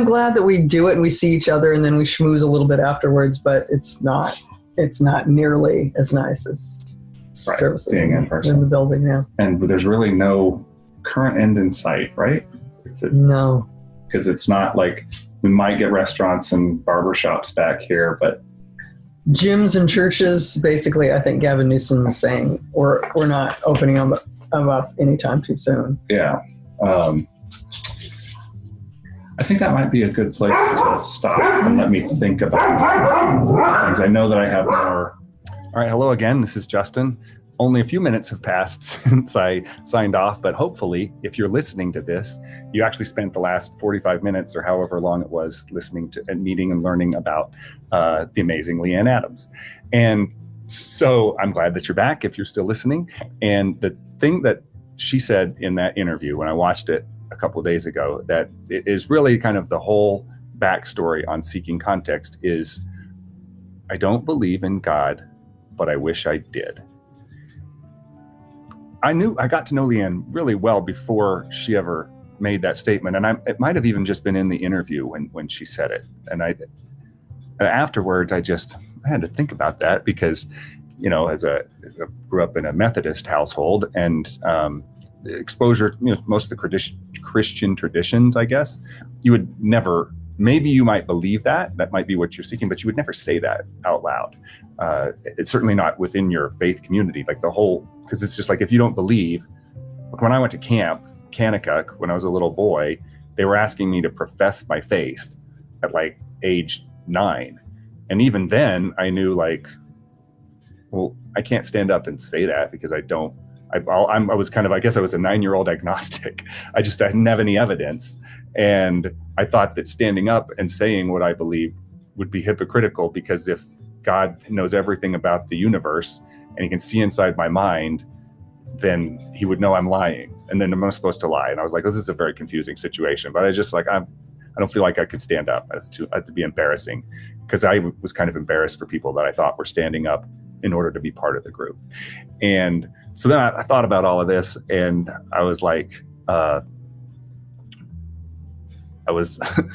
glad that we do it and we see each other and then we schmooze a little bit afterwards, but it's not nearly as nice as services being in person in the building now. And there's really no current end in sight, right? No. Because it's not like we might get restaurants and barbershops back here, but gyms and churches, basically, I think Gavin Newsom is saying we're not opening them up anytime too soon. Yeah. I think that might be a good place to stop and let me think about things. I know that I have more. All right. Hello again. This is Justin. Only a few minutes have passed since I signed off, but hopefully, if you're listening to this, you actually spent the last 45 minutes or however long it was listening to and meeting and learning about the amazing Leanne Adams. And so I'm glad that you're back if you're still listening. And the thing that she said in that interview, when I watched it a couple of days ago, that it is really kind of the whole backstory on Seeking Context is, I don't believe in God, but I wish I did. I got to know Leanne really well before she ever made that statement. And it might have even just been in the interview when she said it. And afterwards, I had to think about that because, as I grew up in a Methodist household and exposure, most of the Christian traditions, I guess, you would never maybe you might believe that might be what you're seeking, but you would never say that out loud. It's certainly not within your faith community, like because it's just like, if you don't believe, like when I went to camp, Kanakuk, when I was a little boy, they were asking me to profess my faith at like age 9. And even then I knew, like, well, I can't stand up and say that because I was kind of, I guess I was a 9-year-old agnostic. I didn't have any evidence. And I thought that standing up and saying what I believe would be hypocritical, because if God knows everything about the universe and he can see inside my mind, then he would know I'm lying. And then am I supposed to lie? And I was like, this is a very confusing situation. But I just like, I don't feel like I could stand up. It'd be embarrassing, because I was kind of embarrassed for people that I thought were standing up in order to be part of the group. And so then I thought about all of this, and I was like, I was like,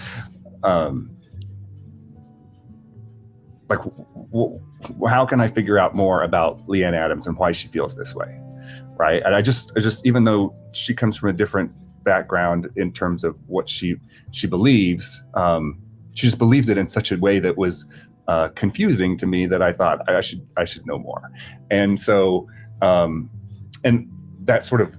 how can I figure out more about Leanne Adams and why she feels this way, right? And I just even though she comes from a different background in terms of what she believes, she just believes it in such a way that was confusing to me, that I thought I should know more. And so and that sort of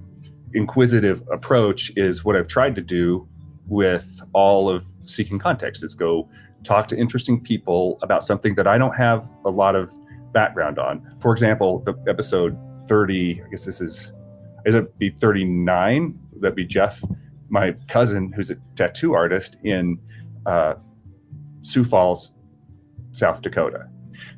inquisitive approach is what I've tried to do with all of Seeking Context, is go talk to interesting people about something that I don't have a lot of background on. For example, the episode 30, I guess it'd be 39, that'd be Jeff, my cousin, who's a tattoo artist in Sioux Falls, South Dakota.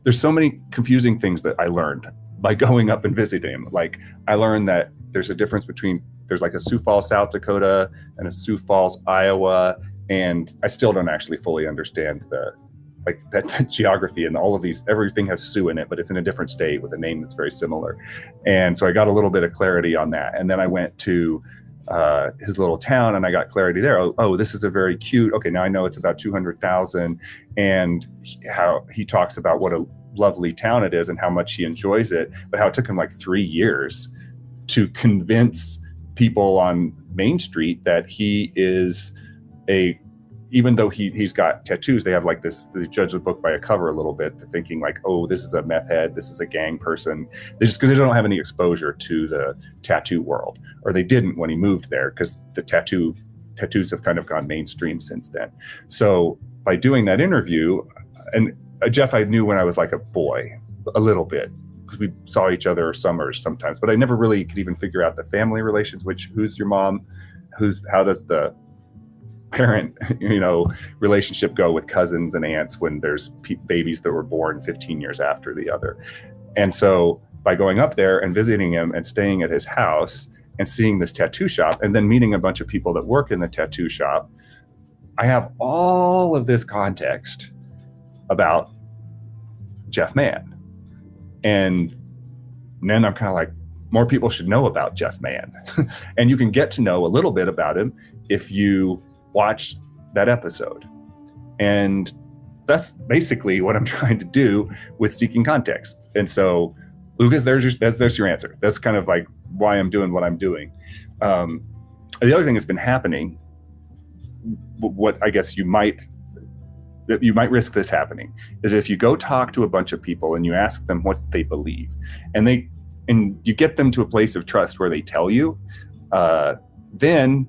There's so many confusing things that I learned by going up and visiting him. Like, I learned that there's a difference between, there's like a Sioux Falls, South Dakota, and a Sioux Falls, Iowa, and I still don't actually fully understand that geography and all of these. Everything has Sioux in it, but it's in a different state with a name that's very similar. And so I got a little bit of clarity on that. And then I went to his little town, and I got clarity there. Oh, this is a very cute. Okay, now I know it's about 200,000, and how he talks about what a lovely town it is and how much he enjoys it, but how it took him like 3 years to convince people on Main Street that he is even though he's got tattoos, they have like this, they judge the book by a cover a little bit, thinking like, oh, this is a meth head, this is a gang person. Because they don't have any exposure to the tattoo world, or they didn't when he moved there, because the tattoos have kind of gone mainstream since then. So by doing that interview, and Jeff I knew when I was like a boy, a little bit, because we saw each other summers sometimes, but I never really could even figure out the family relations, who's your mom, how does the parent relationship go with cousins and aunts when there's babies that were born 15 years after the other. And so by going up there and visiting him and staying at his house and seeing this tattoo shop, and then meeting a bunch of people that work in the tattoo shop, I have all of this context about Jeff Mann. And then I'm kind of like, more people should know about Jeff Mann. And you can get to know a little bit about him if you watch that episode. And that's basically what I'm trying to do with Seeking Context. And so, Lucas, there's your answer. That's kind of like why I'm doing what I'm doing. The other thing that's been happening, what I guess you might risk this happening, is if you go talk to a bunch of people and you ask them what they believe, and you get them to a place of trust where they tell you, then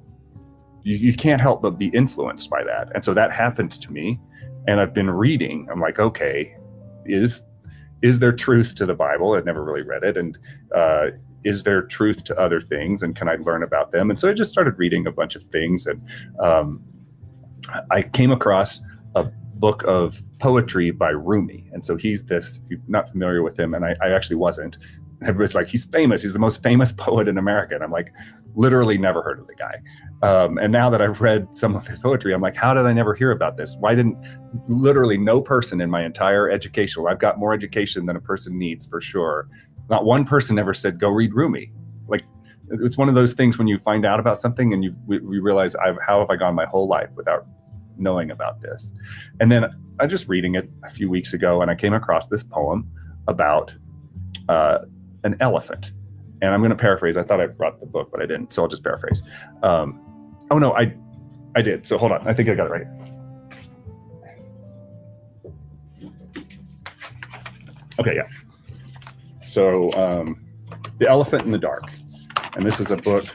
you can't help but be influenced by that. And so that happened to me, and I've been reading. I'm like, okay, is there truth to the Bible? I'd never really read it. And is there truth to other things, and can I learn about them? And so I just started reading a bunch of things, and I came across a book of poetry by Rumi. And so he's this, if you're not familiar with him, and I actually wasn't, everybody's like, he's famous, he's the most famous poet in America. And I'm like, literally never heard of the guy. And now that I've read some of his poetry, I'm like, how did I never hear about this? Why didn't literally no person in my entire education, I've got more education than a person needs for sure, not one person ever said, go read Rumi. Like, it's one of those things when you find out about something and we realize, how have I gone my whole life without knowing about this? And then I just reading it a few weeks ago, and I came across this poem about an elephant. And I'm going to paraphrase. I thought I brought the book, but I didn't. So I'll just paraphrase. Oh no, I did. So hold on. I think I got it right. Okay, yeah. So The Elephant in the Dark. And this is a book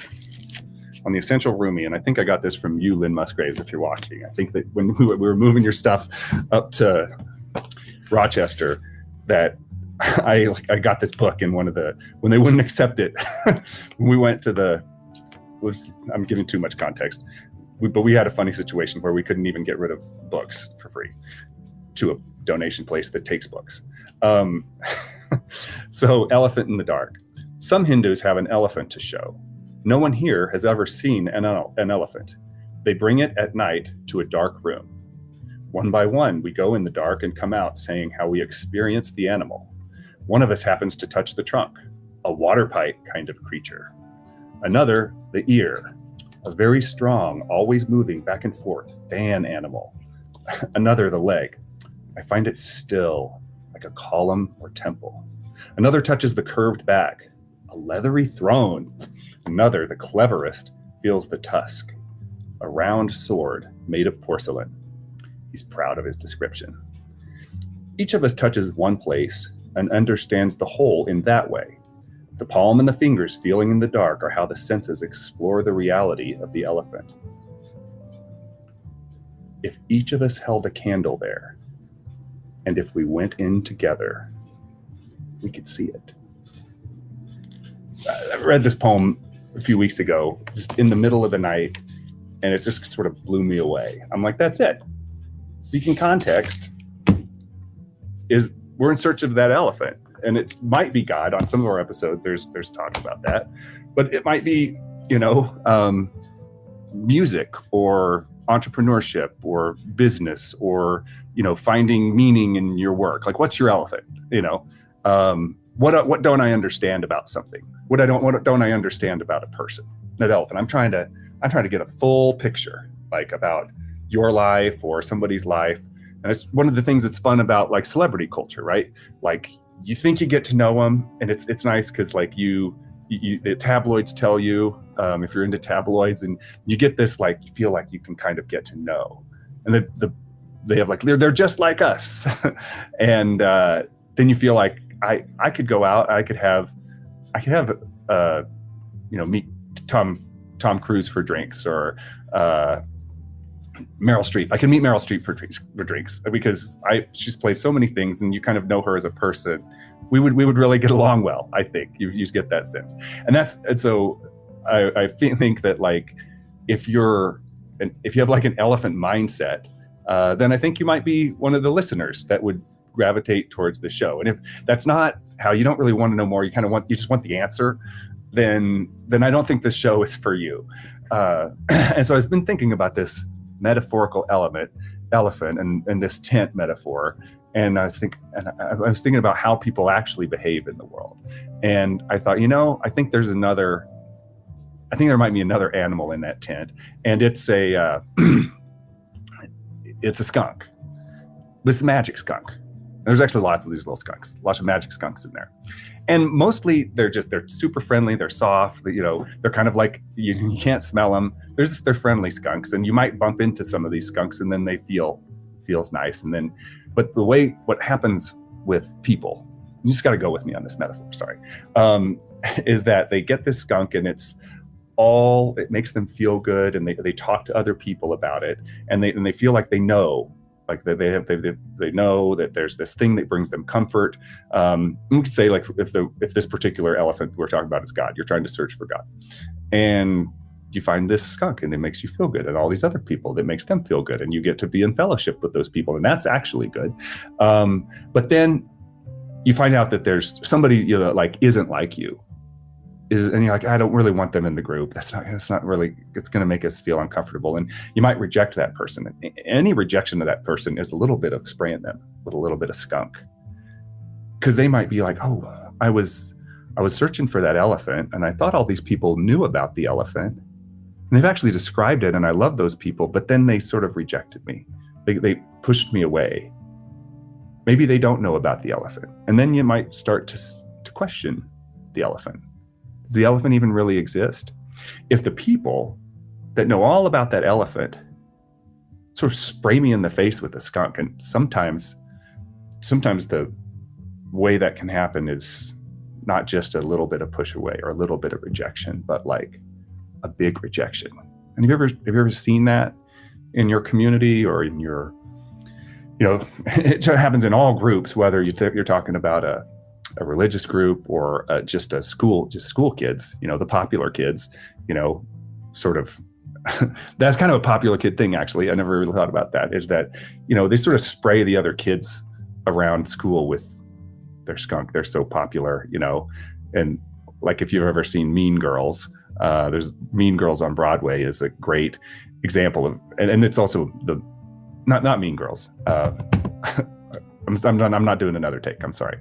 on the essential Rumi. And I think I got this from you, Lynn Musgraves, if you're watching. I think that when we were moving your stuff up to Rochester, that I got this book in when they wouldn't accept it. We went to I'm giving too much context, but we had a funny situation where we couldn't even get rid of books for free to a donation place that takes books. So Elephant in the Dark. Some Hindus have an elephant to show. No one here has ever seen an elephant. They bring it at night to a dark room. One by one, we go in the dark and come out saying how we experienced the animal. One of us happens to touch the trunk, a water pipe kind of creature. Another, the ear, a very strong, always moving back and forth fan animal. Another, the leg. I find it still, like a column or temple. Another touches the curved back, a leathery throne. Another, the cleverest, feels the tusk, a round sword made of porcelain. He's proud of his description. Each of us touches one place and understands the whole in that way. The palm and the fingers feeling in the dark are how the senses explore the reality of the elephant. If each of us held a candle there, and if we went in together, we could see it. I read this poem a few weeks ago, just in the middle of the night, and it just sort of blew me away. I'm like, that's it. Seeking Context is we're in search of that elephant, and it might be God. On some of our episodes, there's talk about that, but it might be, music or entrepreneurship or business or, finding meaning in your work. Like, what's your elephant? What don't I understand about something? What don't I understand about a person? That elephant. I'm trying to get a full picture, like, about your life or somebody's life. And it's one of the things that's fun about, like, celebrity culture, right? Like, you think you get to know them, and it's nice because, like, you the tabloids tell you, if you're into tabloids, and you get this, like, you feel like you can kind of get to know, and they have, like, they're just like us, and then you feel like I could go out, I could have meet Tom Cruise for drinks, or Meryl Streep. I can meet Meryl Streep for drinks because she's played so many things, and you kind of know her as a person. We would really get along well. I think you just get that sense, and so I think that, like, if you have, like, an elephant mindset, then I think you might be one of the listeners that would gravitate towards the show. And if that's not how, you don't really want to know more, you just want the answer, then I don't think this show is for you. And so I've been thinking about this metaphorical elephant and this tent metaphor, and I was thinking about how people actually behave in the world. And I thought, I think there might be another animal in that tent, and it's a skunk. This magic skunk. There's actually lots of these little skunks, lots of magic skunks in there. And mostly they're super friendly. They're soft. They're kind of like, you can't smell them. They're friendly skunks, and you might bump into some of these skunks, and then they feels nice. And then, but what happens with people, you just got to go with me on this metaphor. Sorry, is that they get this skunk, and it makes them feel good, and they talk to other people about it, and they feel like they know. Like they know that there's this thing that brings them comfort. We could say, like, if this particular elephant we're talking about is God, you're trying to search for God, and you find this skunk, and it makes you feel good, and all these other people, that makes them feel good, and you get to be in fellowship with those people, and that's actually good. But then you find out that there's somebody that, like, isn't like you. And you're like, I don't really want them in the group. It's not really, it's going to make us feel uncomfortable. And you might reject that person. And any rejection of that person is a little bit of spraying them with a little bit of skunk. Because they might be like, oh, I was searching for that elephant, and I thought all these people knew about the elephant. And they've actually described it, and I love those people, but then they sort of rejected me. They pushed me away. Maybe they don't know about the elephant. And then you might start to question the elephant. Does the elephant even really exist? If the people that know all about that elephant sort of spray me in the face with a skunk, and sometimes way that can happen is not just a little bit of push away or a little bit of rejection, but like a big rejection. And have you ever seen that in your community or in your, it happens in all groups, whether you're talking about a religious group or just school kids, the popular kids, sort of. That's kind of a popular kid thing, actually. I never really thought about that, is that, they sort of spray the other kids around school with their skunk. They're so popular, and like if you've ever seen Mean Girls, there's Mean Girls on Broadway is a great example of, and it's also not Mean Girls. I'm not doing another take. I'm sorry.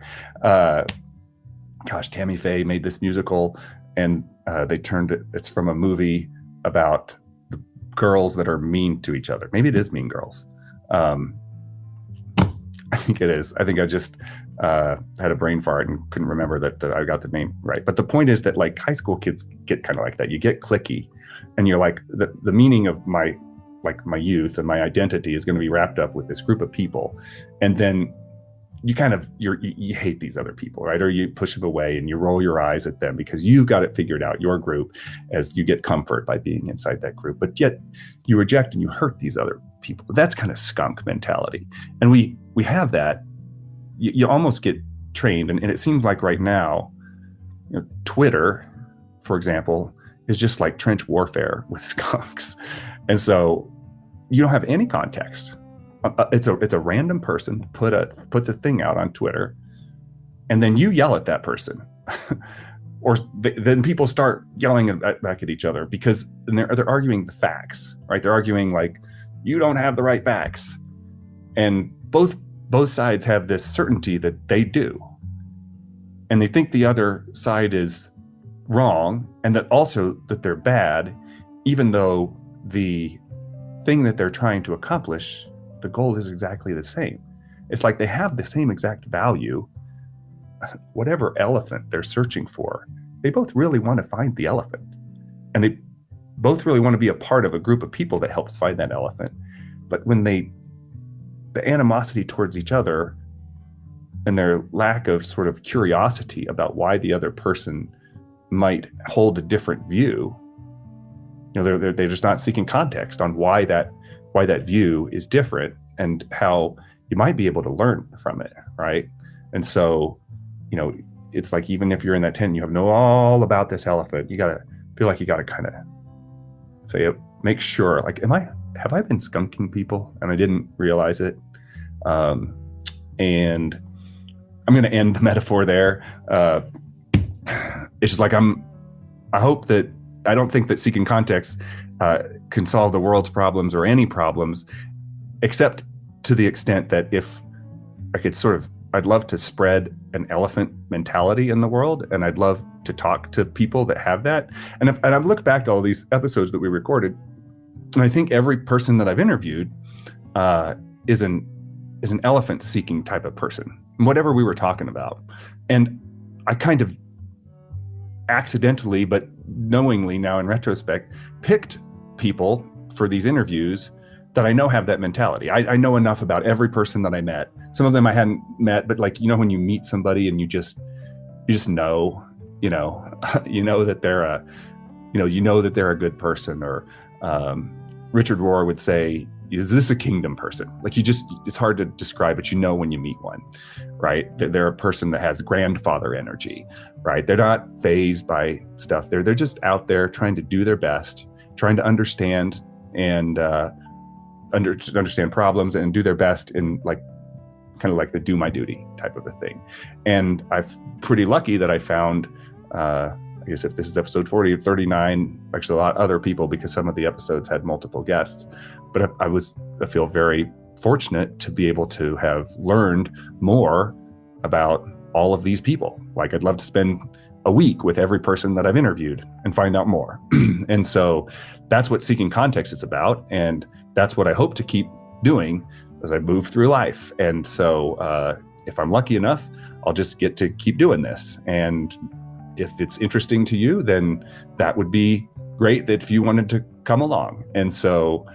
Tammy Faye made this musical, and they turned it. It's from a movie about the girls that are mean to each other. Maybe it is Mean Girls. I think it is. I think I just had a brain fart and couldn't remember that I got the name right. But the point is that like high school kids get kind of like that. You get cliquey, and you're like the meaning of my youth and my identity is going to be wrapped up with this group of people, and then you hate these other people, right? Or you push them away and you roll your eyes at them because you've got it figured out, your group, as you get comfort by being inside that group. But yet you reject and you hurt these other people. That's kind of skunk mentality. And we have that. You almost get trained. And it seems like right now, Twitter, for example, is just like trench warfare with skunks. And so you don't have any context. It's a random person puts a thing out on Twitter, and then you yell at that person, or then people start yelling back at each other because they're arguing the facts, right? They're arguing like you don't have the right facts, and both sides have this certainty that they do, and they think the other side is wrong, and that they're bad, even though the thing that they're trying to accomplish, the goal is exactly the same. It's like they have the same exact value. Whatever elephant they're searching for, they both really want to find the elephant. And they both really want to be a part of a group of people that helps find that elephant. But when the animosity towards each other and their lack of sort of curiosity about why the other person might hold a different view, they're just not seeking context on why that view is different and how you might be able to learn from it, right? And so, it's like even if you're in that tent, you have know all about this elephant, you gotta feel like you gotta kind of say, make sure, like, have I been skunking people and I didn't realize it? And I'm gonna end the metaphor there. It's just like I don't think that seeking context can solve the world's problems or any problems, except to the extent that if I could I'd love to spread an elephant mentality in the world, and I'd love to talk to people that have that. And I've looked back to all these episodes that we recorded, and I think every person that I've interviewed is an elephant-seeking type of person, whatever we were talking about. And I kind of accidentally, but knowingly now in retrospect, picked people for these interviews that I know have that mentality. I know enough about every person that I met. Some of them I hadn't met, but like, when you meet somebody and you just know, that they're that they're a good person, or Richard Rohr would say, is this a kingdom person? Like it's hard to describe, but when you meet one, right? They're a person that has grandfather energy, right? They're not fazed by stuff. They're just out there trying to do their best, trying to understand and understand problems and do their best in kind of like the do my duty type of a thing. And I'm pretty lucky that I found, I guess if this is episode 40 or 39, actually a lot of other people, because some of the episodes had multiple guests. But I feel very fortunate to be able to have learned more about all of these people. Like I'd love to spend a week with every person that I've interviewed and find out more. And so that's what Seeking Context is about. And that's what I hope to keep doing as I move through life. And so if I'm lucky enough, I'll just get to keep doing this. And if it's interesting to you, then that would be great if you wanted to come along. And so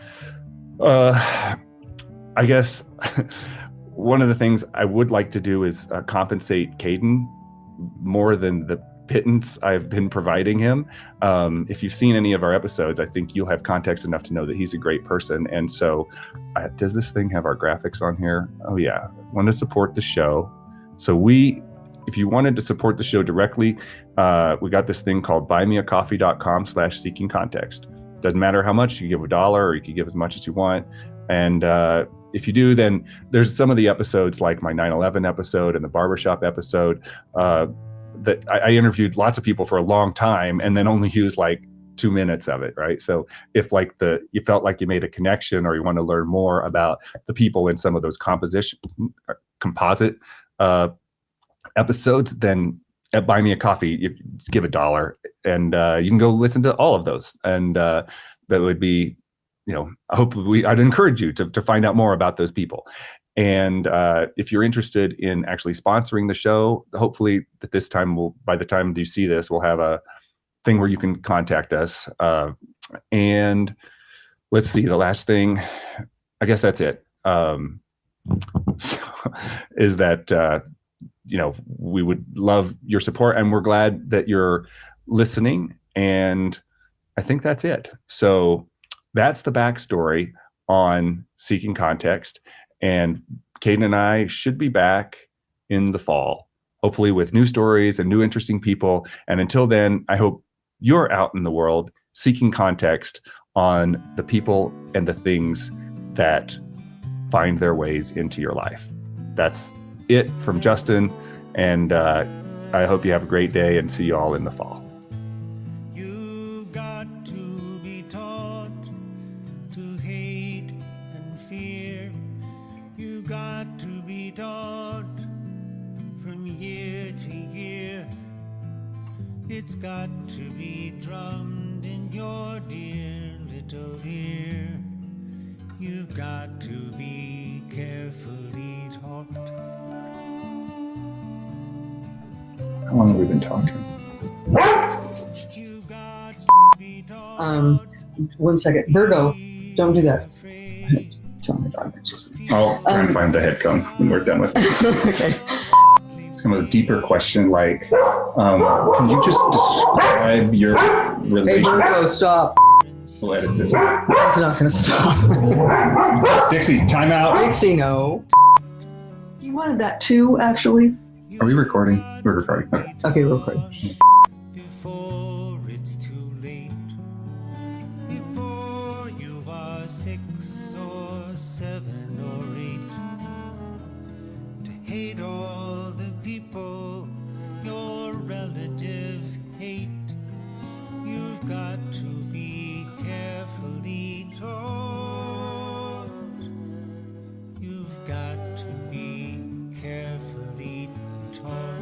I guess one of the things I would like to do is compensate Caden more than the pittance I've been providing him. If you've seen any of our episodes, I think you'll have context enough to know that he's a great person. And so does this thing have our graphics on here? Oh yeah. Want to support the show. So if you wanted to support the show directly, we got this thing called buymeacoffee.com/seekingcontext. Doesn't matter how much, you give $1 or you can give as much as you want. And if you do, then there's some of the episodes like my 9/11 episode and the barbershop episode that I interviewed lots of people for a long time and then only used like 2 minutes of it, right? So if like you felt like you made a connection or you want to learn more about the people in some of those composite episodes, then at Buy Me a Coffee, you give $1 and you can go listen to all of those. And that would be, I'd encourage you to find out more about those people. And if you're interested in actually sponsoring the show, hopefully that by the time you see this, we'll have a thing where you can contact us. And let's see, the last thing, I guess that's it. Is that, we would love your support and we're glad that you're listening. And I think that's it. So that's the backstory on Seeking Context. And Caden and I should be back in the fall, hopefully with new stories and new interesting people. And until then, I hope you're out in the world seeking context on the people and the things that find their ways into your life. That's it from Justin. And I hope you have a great day and see you all in the fall. You got to be taught to hate and fear. You got to be taught from year to year. It's got to be drummed in your dear little ear. You've got to be carefully taught. How long have we been talking? You got to be taught. 1 second. Virgo, don't do that. Tell my dog. I'll try and find the headcone when we're done with it. Okay. It's kind of a deeper question, like, can you just describe your Hey, relationship? Virgo, stop. We'll edit this out. It's not going to stop. Dixie, time out. Dixie, no. You wanted that too, actually? Are we recording? We're recording. Okay. Okay, real quick. Before it's too late, before you are 6 or 7 or 8, to hate all the people your relatives hate, you've got to be carefully taught. You've got to be carefully taught.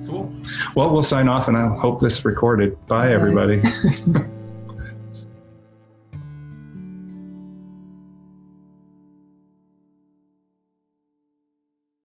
Cool. Well, we'll sign off and I hope this recorded. Bye, everybody.